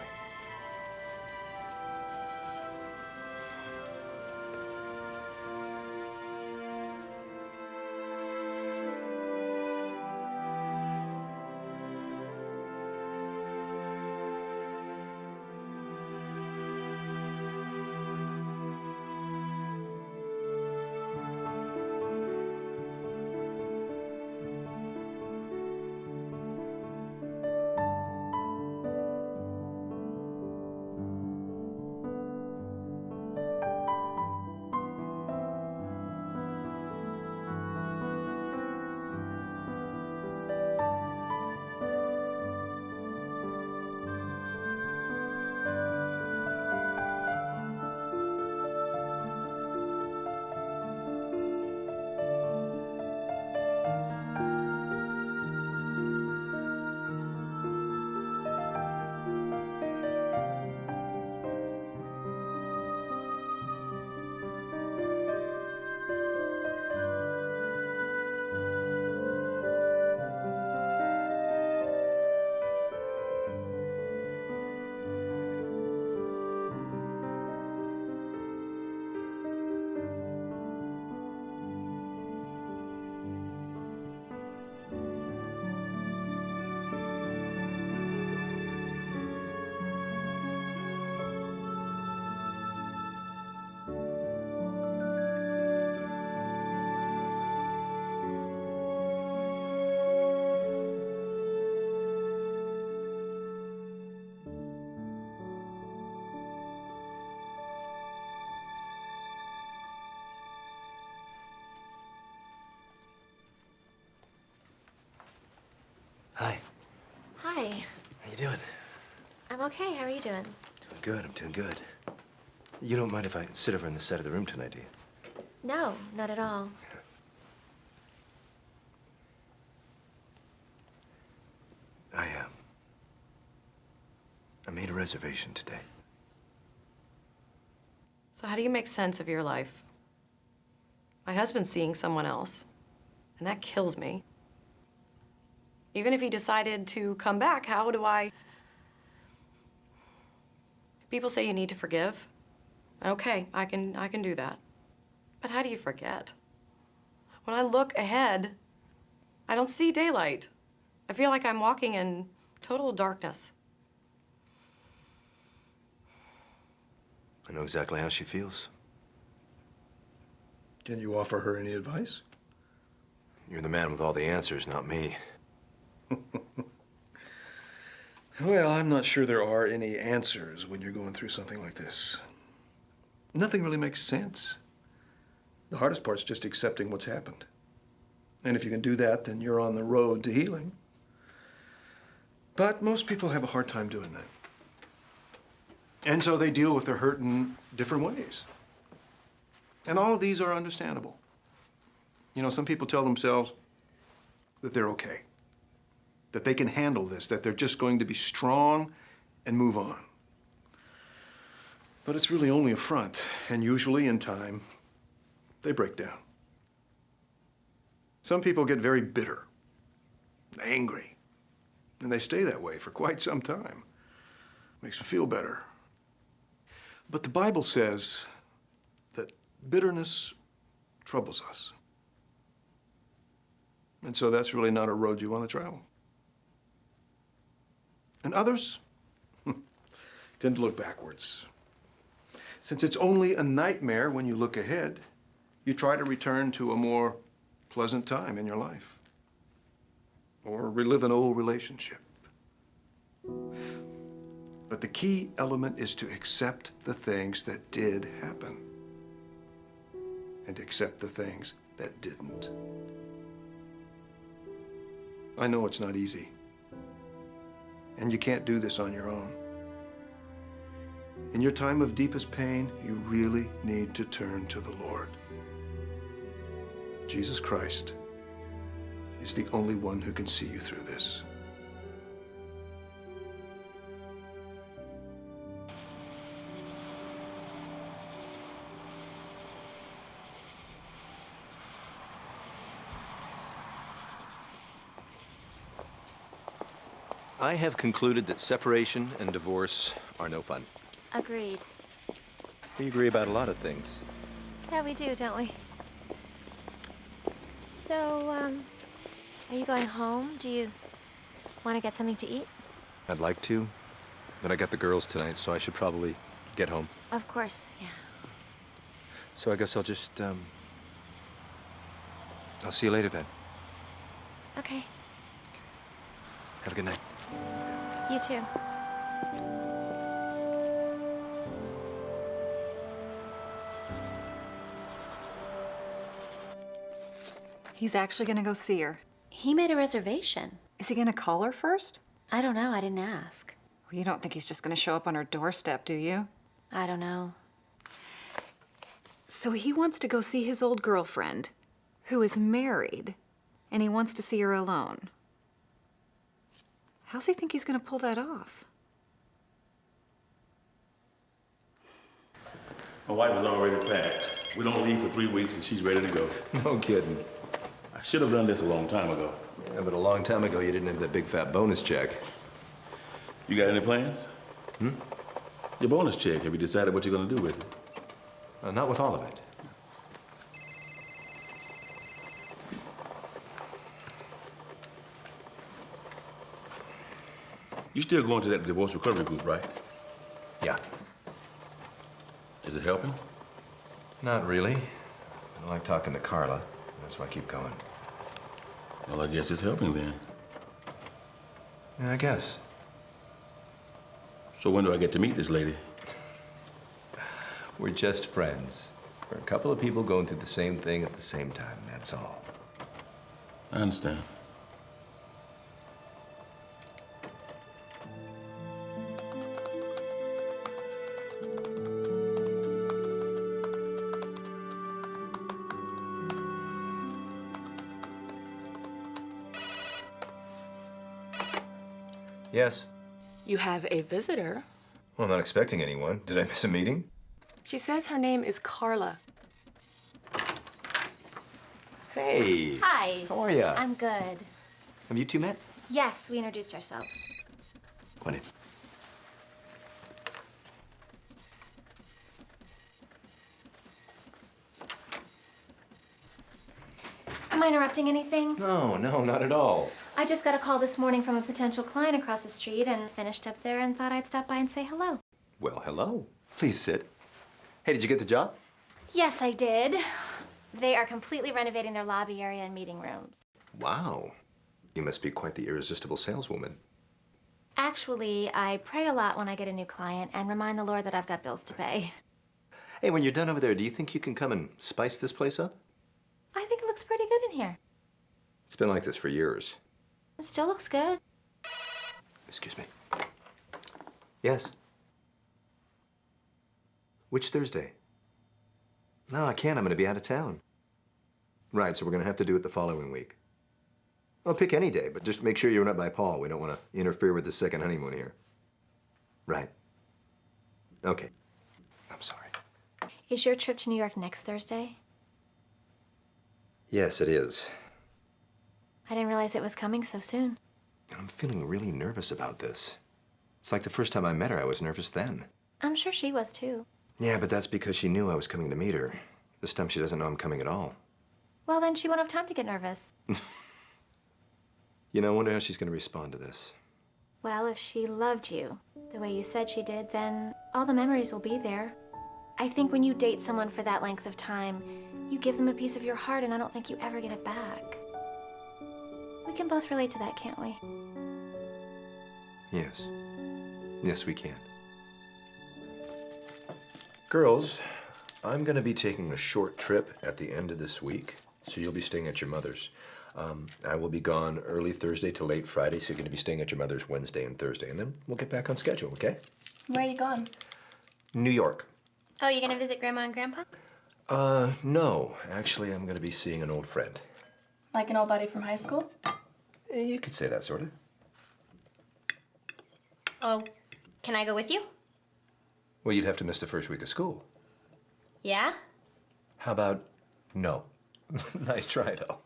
Hi. Hi. How you doing? I'm okay. How are you doing? Doing good. I'm doing good. You don't mind if I sit over on the side of the room tonight, do you? No, not at all. I made a reservation today. So how do you make sense of your life? My husband's seeing someone else, and that kills me. Even if he decided to come back, how do I... People say you need to forgive. Okay, I can do that. But how do you forget? When I look ahead, I don't see daylight. I feel like I'm walking in total darkness. I know exactly how she feels. Can you offer her any advice? You're the man with all the answers, not me. Well, I'm not sure there are any answers when you're going through something like this. Nothing really makes sense. The hardest part's just accepting what's happened. And if you can do that, then you're on the road to healing. But most people have a hard time doing that. And so they deal with their hurt in different ways. And all of these are understandable. You know, some people tell themselves that they're okay, that they can handle this, that they're just going to be strong and move on. But it's really only a front, and usually in time, they break down. Some people get very bitter, angry, and they stay that way for quite some time. Makes them feel better. But the Bible says that bitterness troubles us. And so that's really not a road you want to travel. And others tend to look backwards. Since it's only a nightmare when you look ahead, you try to return to a more pleasant time in your life or relive an old relationship. But the key element is to accept the things that did happen and accept the things that didn't. I know it's not easy, and you can't do this on your own. In your time of deepest pain, you really need to turn to the Lord. Jesus Christ is the only one who can see you through this. I have concluded that separation and divorce are no fun. Agreed. We agree about a lot of things. Yeah, we do, don't we? So, are you going home? Do you want to get something to eat? I'd like to, but I got the girls tonight, so I should probably get home. Of course, yeah. So I guess I'll just, I'll see you later then. Okay. Have a good night. You too. He's actually gonna go see her. He made a reservation. Is he gonna call her first? I don't know. I didn't ask. Well, you don't think he's just gonna show up on her doorstep, do you? I don't know. So he wants to go see his old girlfriend, who is married, and he wants to see her alone. How's he think he's gonna pull that off? My wife is already packed. We don't leave for 3 weeks and she's ready to go. No kidding. I should have done this a long time ago. Yeah, but a long time ago, you didn't have that big fat bonus check. You got any plans? Your bonus check, have you decided what you're gonna do with it? Not with all of it. You still going to that divorce recovery group, right? Yeah. Is it helping? Not really. I like talking to Carla. That's why I keep going. Well, I guess it's helping then. Yeah, I guess. So when do I get to meet this lady? We're just friends. We're a couple of people going through the same thing at the same time, that's all. I understand. Yes. You have a visitor. Well, I'm not expecting anyone. Did I miss a meeting? She says her name is Carla. Hey. Hi. How are you? I'm good. Have you two met? Yes, we introduced ourselves. Come on in. Am I interrupting anything? No, not at all. I just got a call this morning from a potential client across the street and finished up there and thought I'd stop by and say hello. Well, hello. Please sit. Hey, did you get the job? Yes, I did. They are completely renovating their lobby area and meeting rooms. Wow. You must be quite the irresistible saleswoman. Actually, I pray a lot when I get a new client and remind the Lord that I've got bills to pay. Hey, when you're done over there, do you think you can come and spice this place up? I think it looks pretty good in here. It's been like this for years. It still looks good. Excuse me. Yes. Which Thursday? No, I can't. I'm going to be out of town. Right, so we're going to have to do it the following week. Well, pick any day, but just make sure you're not by Paul. We don't want to interfere with the second honeymoon here. Right. Okay. I'm sorry. Is your trip to New York next Thursday? Yes, it is. I didn't realize it was coming so soon. I'm feeling really nervous about this. It's like the first time I met her, I was nervous then. I'm sure she was too. Yeah, but that's because she knew I was coming to meet her. This time she doesn't know I'm coming at all. Well, then she won't have time to get nervous. You know, I wonder how she's going to respond to this. Well, if she loved you the way you said she did, then all the memories will be there. I think when you date someone for that length of time, you give them a piece of your heart, and I don't think you ever get it back. We can both relate to that, can't we? Yes. Yes, we can. Girls, I'm going to be taking a short trip at the end of this week, so you'll be staying at your mother's. I will be gone early Thursday to late Friday, so you're going to be staying at your mother's Wednesday and Thursday, and then we'll get back on schedule, okay? Where are you going? New York. Oh, you're gonna visit Grandma and Grandpa? No. Actually, I'm going to be seeing an old friend. Like an old buddy from high school? You could say that, sort of. Oh, can I go with you? Well, you'd have to miss the first week of school. Yeah? How about no? Nice try, though.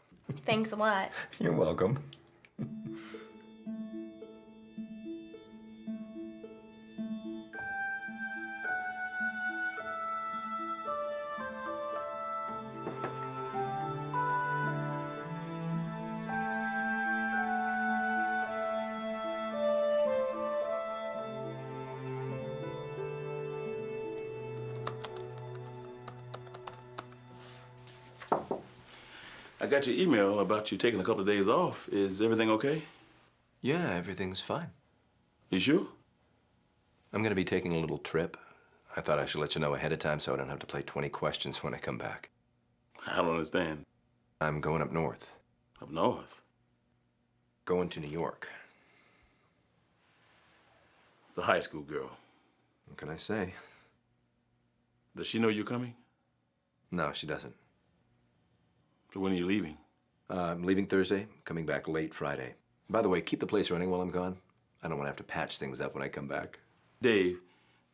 Thanks a lot. You're welcome. I got your email about you taking a couple of days off. Is everything okay? Yeah, everything's fine. You sure? I'm going to be taking a little trip. I thought I should let you know ahead of time so I don't have to play 20 questions when I come back. I don't understand. I'm going up north. Up north? Going to New York. The high school girl. What can I say? Does she know you're coming? No, she doesn't. So when are you leaving? I'm leaving Thursday, coming back late Friday. By the way, keep the place running while I'm gone. I don't want to have to patch things up when I come back. Dave,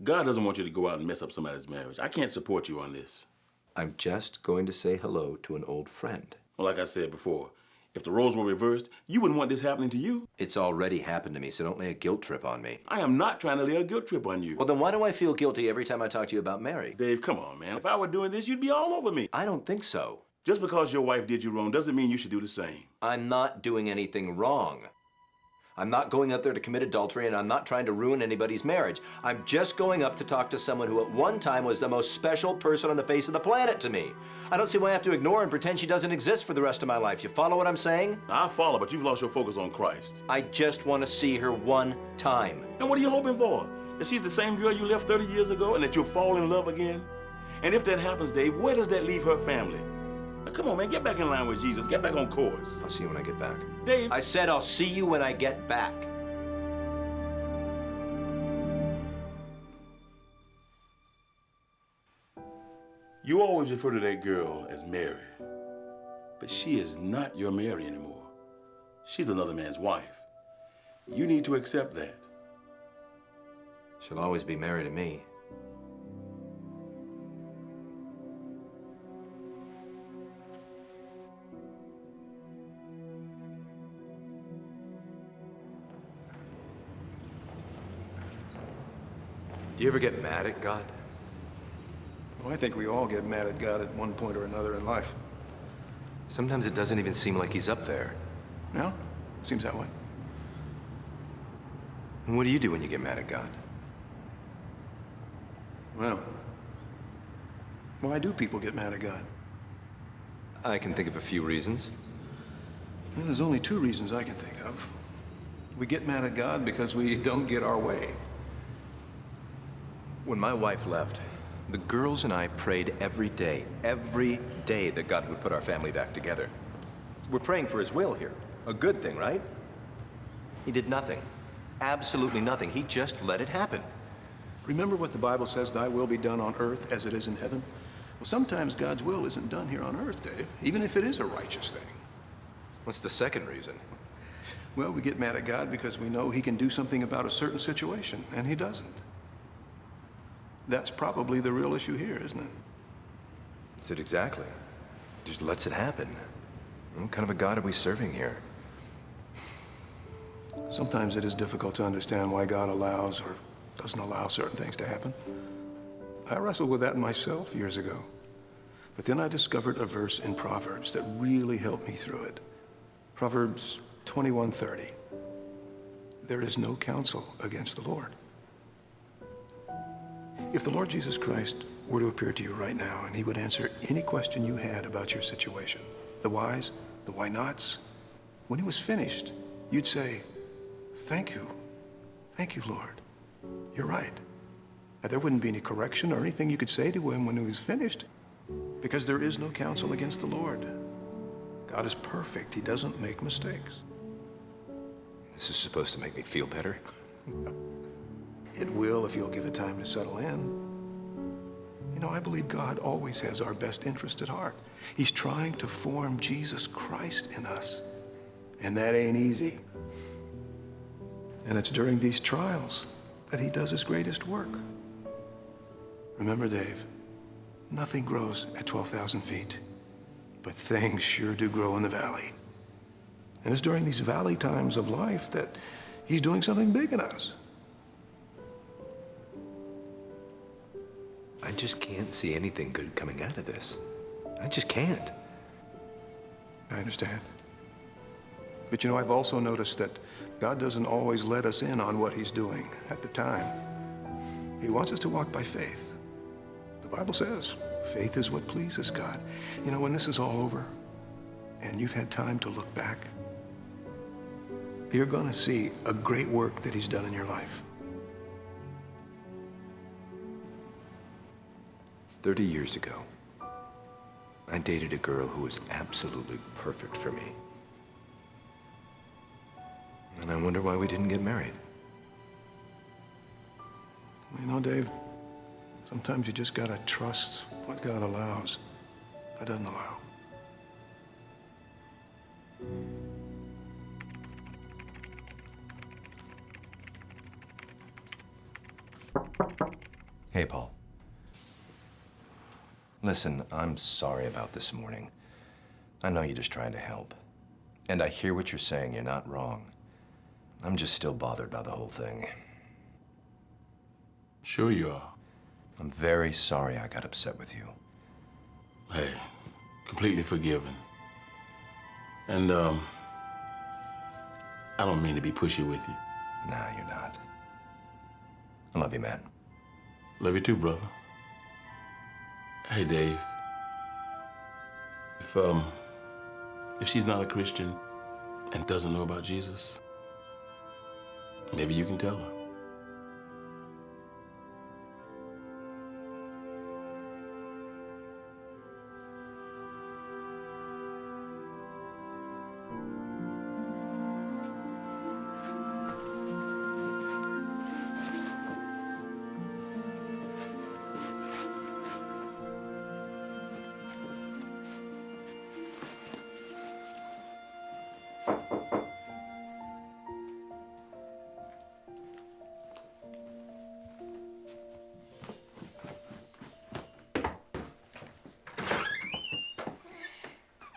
God doesn't want you to go out and mess up somebody's marriage. I can't support you on this. I'm just going to say hello to an old friend. Well, like I said before, if the roles were reversed, you wouldn't want this happening to you. It's already happened to me, so don't lay a guilt trip on me. I am not trying to lay a guilt trip on you. Well, then why do I feel guilty every time I talk to you about Mary? Dave, come on, man. If I were doing this, you'd be all over me. I don't think so. Just because your wife did you wrong doesn't mean you should do the same. I'm not doing anything wrong. I'm not going up there to commit adultery, and I'm not trying to ruin anybody's marriage. I'm just going up to talk to someone who at one time was the most special person on the face of the planet to me. I don't see why I have to ignore her and pretend she doesn't exist for the rest of my life. You follow what I'm saying? I follow, but you've lost your focus on Christ. I just want to see her one time. And what are you hoping for? That she's the same girl you left 30 years ago and that you'll fall in love again? And if that happens, Dave, where does that leave her family? Now, come on, man, get back in line with Jesus. Get back on course. I'll see you when I get back. Dave. I said I'll see you when I get back. You always refer to that girl as Mary, but she is not your Mary anymore. She's another man's wife. You need to accept that. She'll always be married to me. Do you ever get mad at God? Well, I think we all get mad at God at one point or another in life. Sometimes it doesn't even seem like he's up there. Yeah? Seems that way. And what do you do when you get mad at God? Well, why do people get mad at God? I can think of a few reasons. Well, there's only two reasons I can think of. We get mad at God because we don't get our way. When my wife left, the girls and I prayed every day that God would put our family back together. We're praying for his will here. A good thing, right? He did nothing. Absolutely nothing. He just let it happen. Remember what the Bible says, thy will be done on earth as it is in heaven? Well, sometimes God's will isn't done here on earth, Dave, even if it is a righteous thing. What's the second reason? Well, we get mad at God because we know he can do something about a certain situation, and he doesn't. That's probably the real issue here, isn't it? That's it exactly. Just lets it happen. What kind of a God are we serving here? Sometimes it is difficult to understand why God allows or doesn't allow certain things to happen. I wrestled with that myself years ago. But then I discovered a verse in Proverbs that really helped me through it. Proverbs 21:30. There is no counsel against the Lord. If the Lord Jesus Christ were to appear to you right now and he would answer any question you had about your situation, the whys, the why nots, when he was finished, you'd say, thank you, Lord. You're right. Now, there wouldn't be any correction or anything you could say to him when he was finished, because there is no counsel against the Lord. God is perfect. He doesn't make mistakes. This is supposed to make me feel better? It will if you'll give it time to settle in. You know, I believe God always has our best interest at heart. He's trying to form Jesus Christ in us, and that ain't easy. And it's during these trials that he does his greatest work. Remember, Dave, nothing grows at 12,000 feet, but things sure do grow in the valley. And it's during these valley times of life that he's doing something big in us. I just can't see anything good coming out of this. I just can't. I understand. But you know, I've also noticed that God doesn't always let us in on what he's doing at the time. He wants us to walk by faith. The Bible says faith is what pleases God. You know, when this is all over and you've had time to look back, you're going to see a great work that he's done in your life. 30 years ago, I dated a girl who was absolutely perfect for me. And I wonder why we didn't get married. You know, Dave, sometimes you just gotta trust what God allows or doesn't allow. Hey, Paul. Listen, I'm sorry about this morning. I know you're just trying to help. And I hear what you're saying. You're not wrong. I'm just still bothered by the whole thing. Sure you are. I'm very sorry I got upset with you. Hey, completely forgiven. And, I don't mean to be pushy with you. Nah, you're not. I love you, man. Love you too, brother. Hey, Dave. If she's not a Christian and doesn't know about Jesus, maybe you can tell her.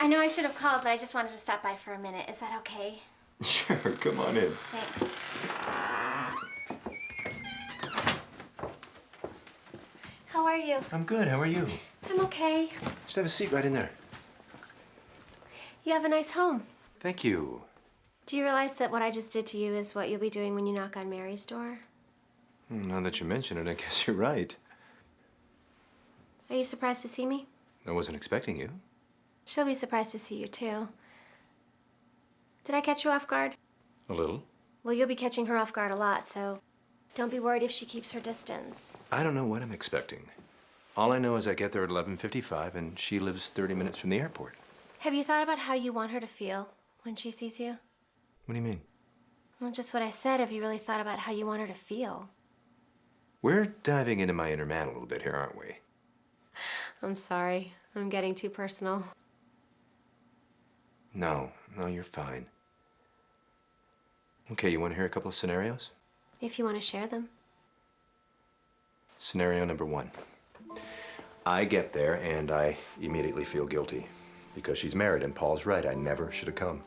I know I should have called, but I just wanted to stop by for a minute. Is that okay? Sure, come on in. Thanks. How are you? I'm good. How are you? I'm okay. Just have a seat right in there. You have a nice home. Thank you. Do you realize that what I just did to you is what you'll be doing when you knock on Mary's door? Now that you mention it, I guess you're right. Are you surprised to see me? I wasn't expecting you. She'll be surprised to see you, too. Did I catch you off guard? A little. Well, you'll be catching her off guard a lot, so don't be worried if she keeps her distance. I don't know what I'm expecting. All I know is I get there at 11:55, and she lives 30 minutes from the airport. Have you thought about how you want her to feel when she sees you? What do you mean? Well, just what I said. Have you really thought about how you want her to feel? We're diving into my inner man a little bit here, aren't we? I'm sorry. I'm getting too personal. No, you're fine. Okay, you want to hear a couple of scenarios? If you want to share them. Scenario number 1. I get there and I immediately feel guilty because she's married, and Paul's right. I never should have come.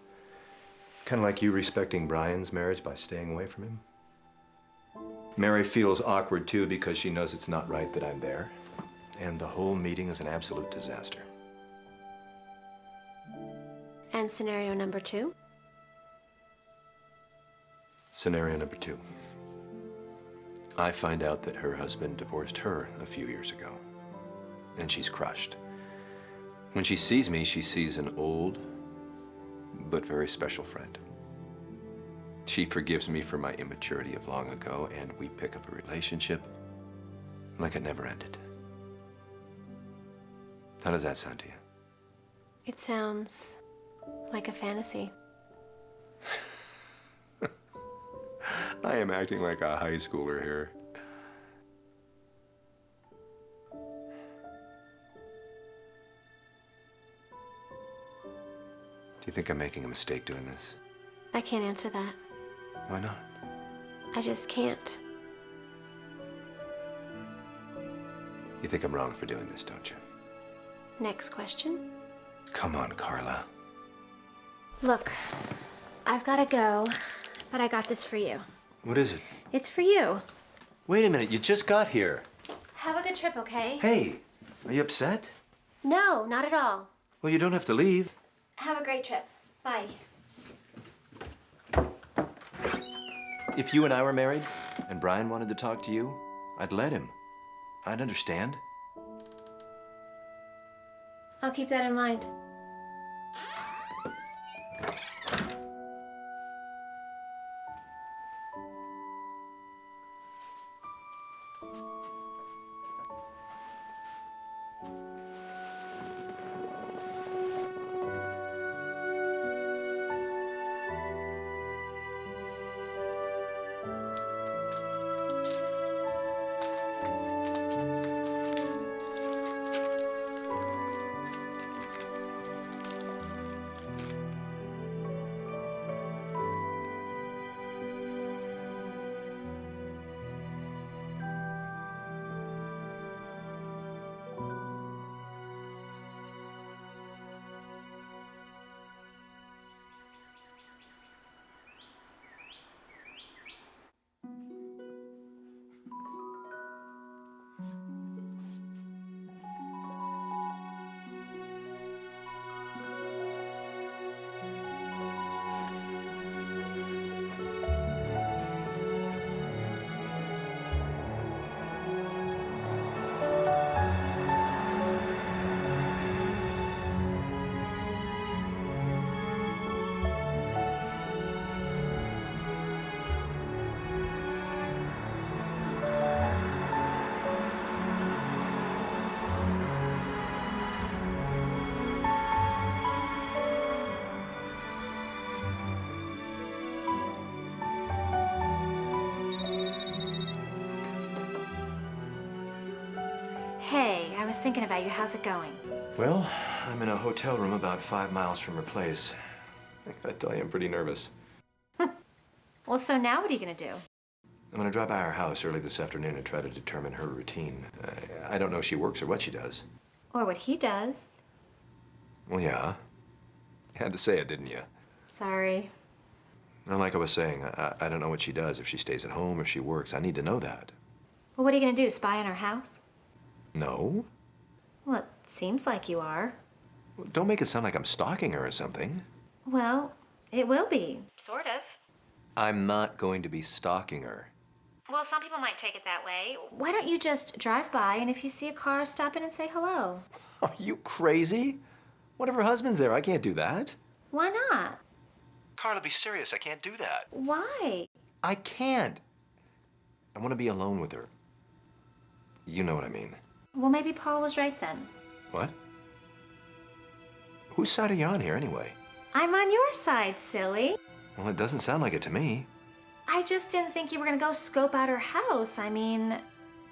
Kind of like you respecting Brian's marriage by staying away from him. Mary feels awkward too because she knows it's not right that I'm there, and the whole meeting is an absolute disaster. And scenario number 2? Scenario number 2. I find out that her husband divorced her a few years ago, and she's crushed. When she sees me, she sees an old but very special friend. She forgives me for my immaturity of long ago, and we pick up a relationship like it never ended. How does that sound to you? It sounds like a fantasy. I am acting like a high schooler here. Do you think I'm making a mistake doing this? I can't answer that. Why not? I just can't. You think I'm wrong for doing this, don't you? Next question. Come on, Carla. Look, I've got to go, but I got this for you. What is it? It's for you. Wait a minute, you just got here. Have a good trip, okay? Hey, are you upset? No, not at all. Well, you don't have to leave. Have a great trip. Bye. If you and I were married, and Brian wanted to talk to you, I'd let him. I'd understand. I'll keep that in mind. Hey, I was thinking about you. How's it going? Well, I'm in a hotel room about 5 miles from her place. I gotta tell you, I'm pretty nervous. Well, so now what are you gonna do? I'm gonna drop by her house early this afternoon and try to determine her routine. I don't know if she works or what she does. Or what he does. Well, yeah. Had to say it, didn't you? Sorry. And like I was saying, I don't know what she does, if she stays at home, if she works. I need to know that. Well, what are you gonna do, spy on our house? No. Well, it seems like you are. Don't make it sound like I'm stalking her or something. Well, it will be. Sort of. I'm not going to be stalking her. Well, some people might take it that way. Why don't you just drive by, and if you see a car, stop in and say hello? Are you crazy? What if her husband's there? I can't do that. Why not? Carla, be serious. I can't do that. Why? I can't. I want to be alone with her. You know what I mean. Well, maybe Paul was right then. What? Whose side are you on here, anyway? I'm on your side, silly. Well, it doesn't sound like it to me. I just didn't think you were gonna go scope out her house. I mean,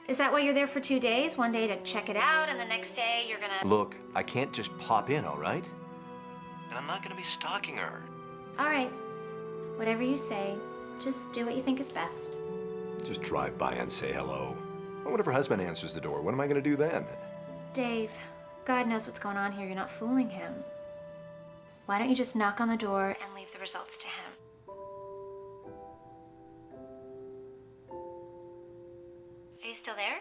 is that why you're there for 2 days? One day to check it out, and the next day you're gonna... Look, I can't just pop in, all right? And I'm not going to be stalking her. All right. Whatever you say, just do what you think is best. Just drive by and say hello. Well, what if her husband answers the door? What am I going to do then? Dave, God knows what's going on here. You're not fooling him. Why don't you just knock on the door and leave the results to him? Are you still there?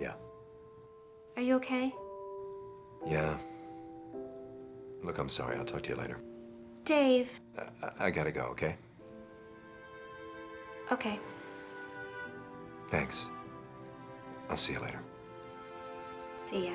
Yeah. Are you okay? Yeah. Look, I'm sorry. I'll talk to you later. Dave. I gotta go, okay? Okay. Thanks. I'll see you later. See ya.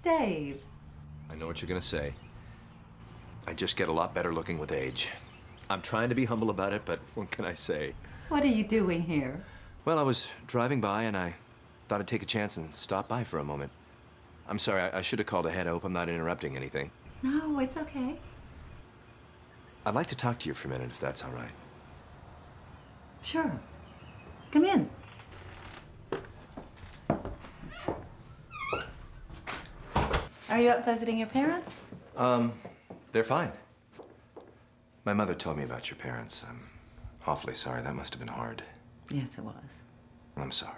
Dave. I know what you're gonna say. I just get a lot better looking with age. I'm trying to be humble about it, but what can I say? What are you doing here? Well, I was driving by and I thought I'd take a chance and stop by for a moment. I'm sorry, I should have called ahead. I hope I'm not interrupting anything. No, it's okay. I'd like to talk to you for a minute, if that's all right. Sure. Come in. Are you up visiting your parents? They're fine. My mother told me about your parents. I'm awfully sorry. That must have been hard. Yes, it was. I'm sorry.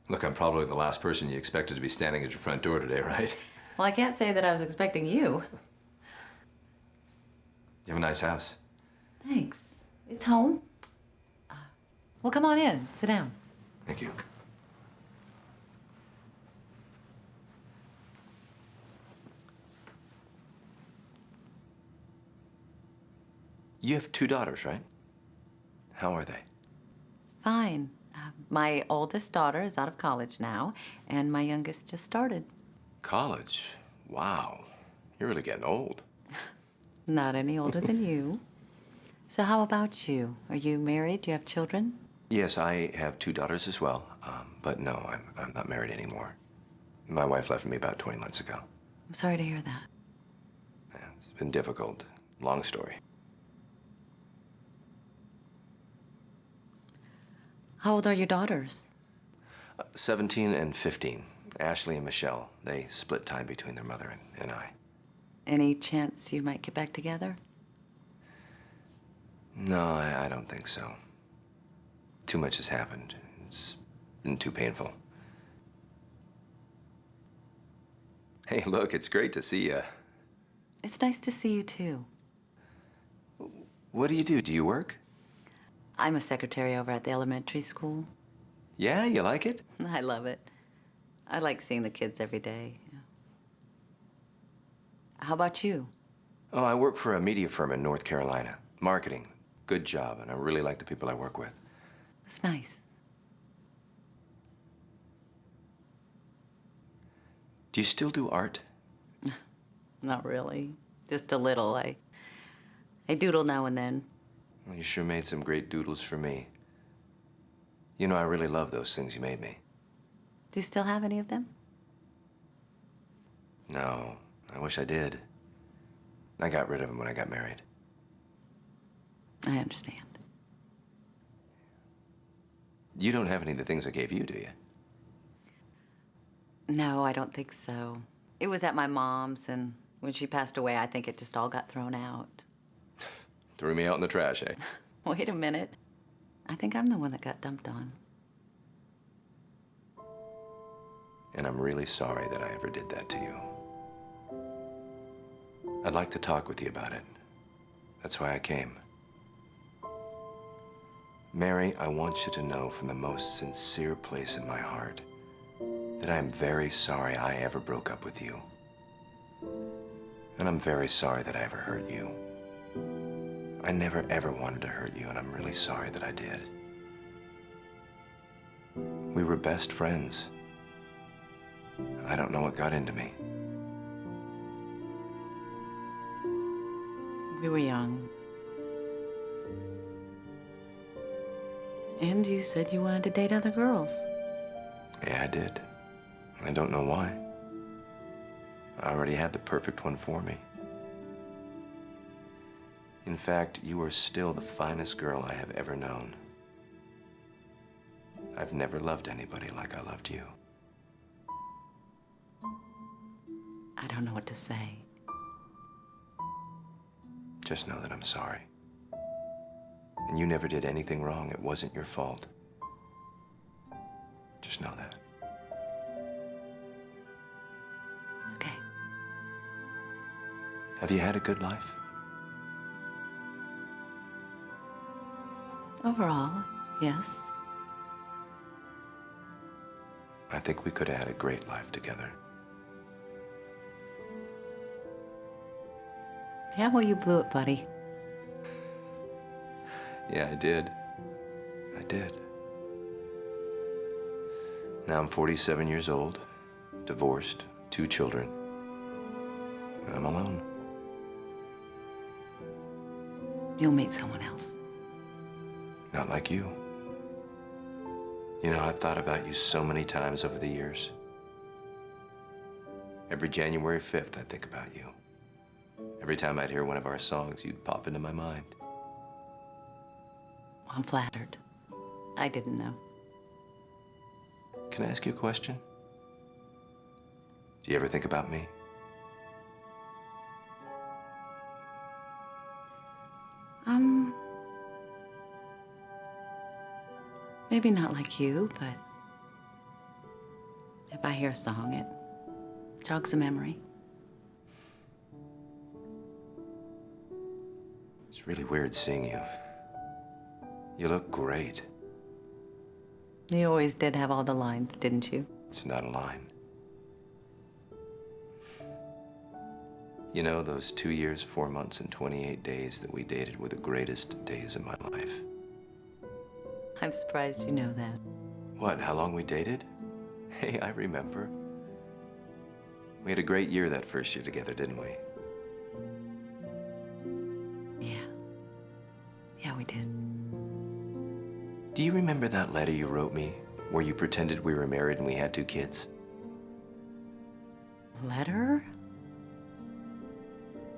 Look, I'm probably the last person you expected to be standing at your front door today, right? Well, I can't say that I was expecting you. You have a nice house. Thanks. It's home. Well, come on in. Sit down. Thank you. You have 2 daughters, right? How are they? Fine. My oldest daughter is out of college now, and my youngest just started. College? Wow. You're really getting old. Not any older than you. So how about you? Are you married? Do you have children? Yes, I have 2 daughters as well. But no, I'm not married anymore. My wife left me about 20 months ago. I'm sorry to hear that. Yeah, it's been difficult. Long story. How old are your daughters? 17 and 15. Ashley and Michelle. They split time between their mother and I. Any chance you might get back together? No, I don't think so. Too much has happened. It's been too painful. Hey, look, it's great to see you. It's nice to see you, too. What do? Do you work? I'm a secretary over at the elementary school. Yeah, you like it? I love it. I like seeing the kids every day. How about you? Oh, I work for a media firm in North Carolina. Marketing. Good job, and I really like the people I work with. It's nice. Do you still do art? Not really. Just a little. I doodle now and then. Well, you sure made some great doodles for me. You know, I really love those things you made me. Do you still have any of them? No, I wish I did. I got rid of them when I got married. I understand. You don't have any of the things I gave you, do you? No, I don't think so. It was at my mom's, and when she passed away, I think it just all got thrown out. Threw me out in the trash, eh? Wait a minute. I think I'm the one that got dumped on. And I'm really sorry that I ever did that to you. I'd like to talk with you about it. That's why I came. Mary, I want you to know from the most sincere place in my heart that I am very sorry I ever broke up with you. And I'm very sorry that I ever hurt you. I never ever wanted to hurt you, and I'm really sorry that I did. We were best friends. I don't know what got into me. We were young. And you said you wanted to date other girls. Yeah, I did. I don't know why. I already had the perfect one for me. In fact, you are still the finest girl I have ever known. I've never loved anybody like I loved you. I don't know what to say. Just know that I'm sorry. And you never did anything wrong. It wasn't your fault. Just know that. Okay. Have you had a good life? Overall, yes. I think we could have had a great life together. Yeah, well, you blew it, buddy. Yeah, I did. I did. Now I'm 47 years old, divorced, 2 children, and I'm alone. You'll meet someone else. Not like you. You know, I've thought about you so many times over the years. Every January 5th, I think about you. Every time I'd hear one of our songs, you'd pop into my mind. Well, I'm flattered. I didn't know. Can I ask you a question? Do you ever think about me? Maybe not like you, but if I hear a song, it jogs a memory. It's really weird seeing you. You look great. You always did have all the lines, didn't you? It's not a line. You know, those 2 years, 4 months, and 28 days that we dated were the greatest days of my life. I'm surprised you know that. What, how long we dated? Hey, I remember. We had a great year that first year together, didn't we? Yeah. Yeah, we did. Do you remember that letter you wrote me where you pretended we were married and we had 2 kids? Letter?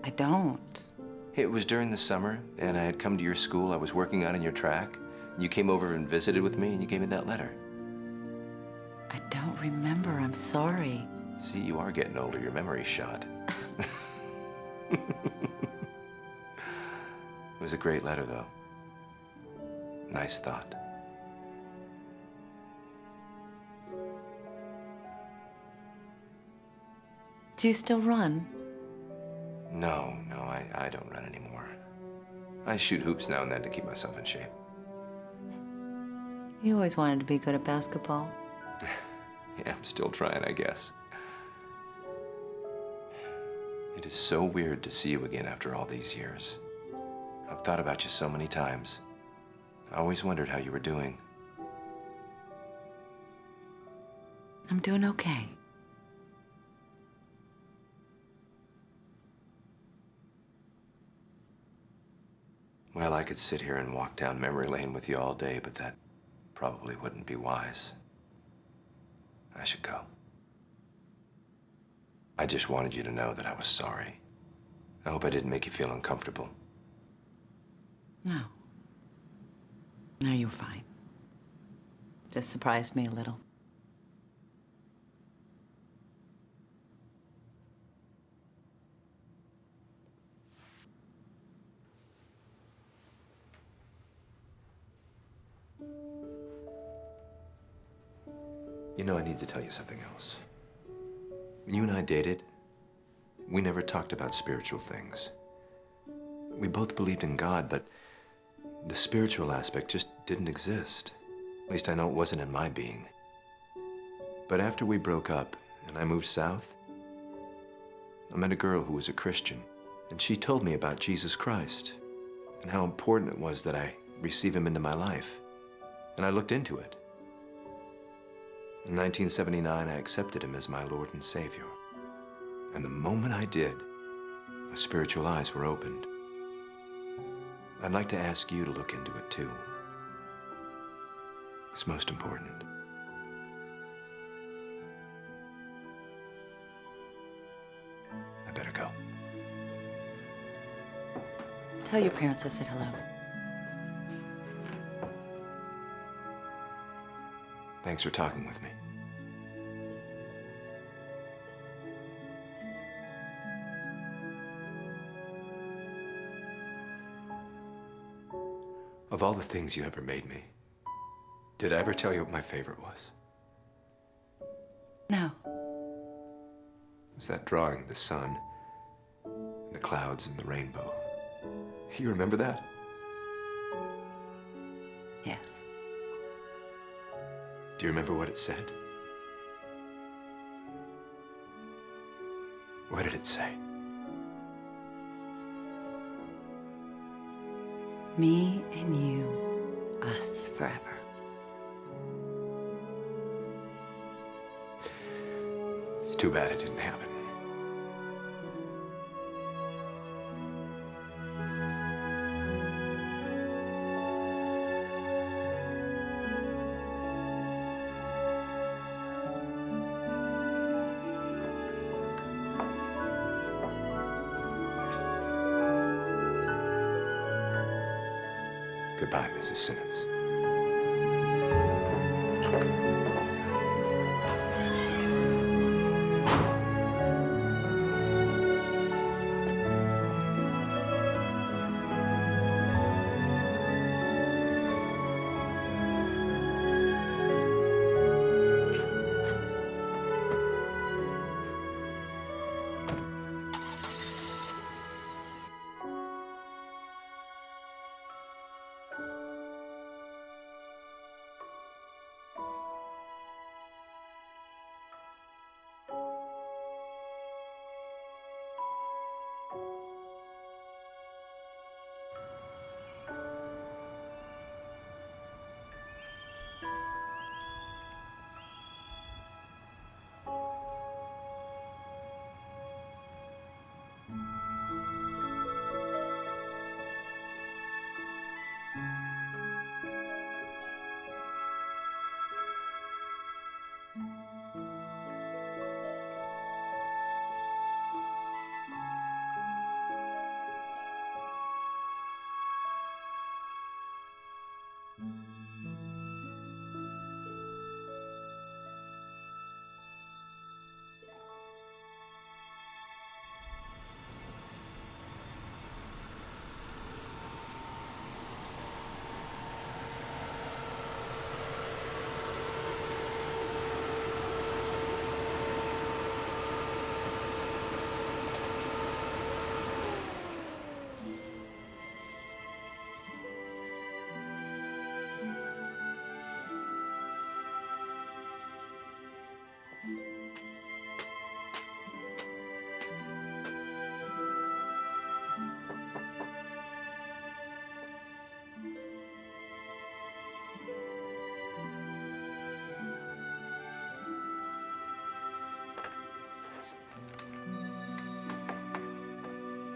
I don't. It was during the summer, and I had come to your school. I was working out on your track. You came over and visited with me, and you gave me that letter. I don't remember. I'm sorry. See, you are getting older. Your memory's shot. It was a great letter, though. Nice thought. Do you still run? No, I don't run anymore. I shoot hoops now and then to keep myself in shape. You always wanted to be good at basketball. Yeah, I'm still trying, I guess. It is so weird to see you again after all these years. I've thought about you so many times. I always wondered how you were doing. I'm doing okay. Well, I could sit here and walk down memory lane with you all day, but that probably wouldn't be wise. I should go. I just wanted you to know that I was sorry. I hope I didn't make you feel uncomfortable. No. No, you were fine. Just surprised me a little. You know, I need to tell you something else. When you and I dated, we never talked about spiritual things. We both believed in God, but the spiritual aspect just didn't exist. At least I know it wasn't in my being. But after we broke up and I moved south, I met a girl who was a Christian, and she told me about Jesus Christ and how important it was that I receive him into my life. And I looked into it. In 1979, I accepted him as my Lord and Savior. And the moment I did, my spiritual eyes were opened. I'd like to ask you to look into it too. It's most important. I better go. Tell your parents I said hello. Thanks for talking with me. Of all the things you ever made me, did I ever tell you what my favorite was? No. It was that drawing of the sun, and the clouds, and the rainbow. You remember that? Yes. Do you remember what it said? What did it say? Me and you, us forever. It's too bad it didn't happen. Goodbye, Mrs. Simmons.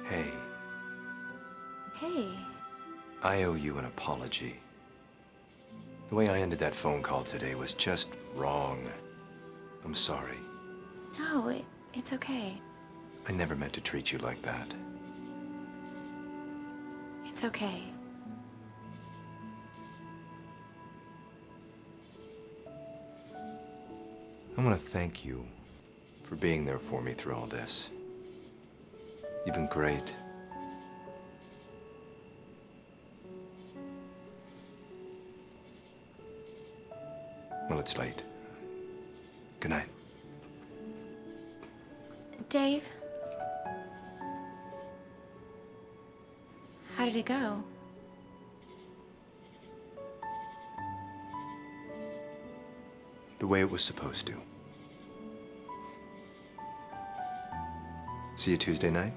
Hey. Hey. I owe you an apology. The way I ended that phone call today was just wrong. I'm sorry. No, it's okay. I never meant to treat you like that. It's okay. I want to thank you for being there for me through all this. You've been great. Well, it's late. Good night. Dave? How did it go? The way it was supposed to. See you Tuesday night?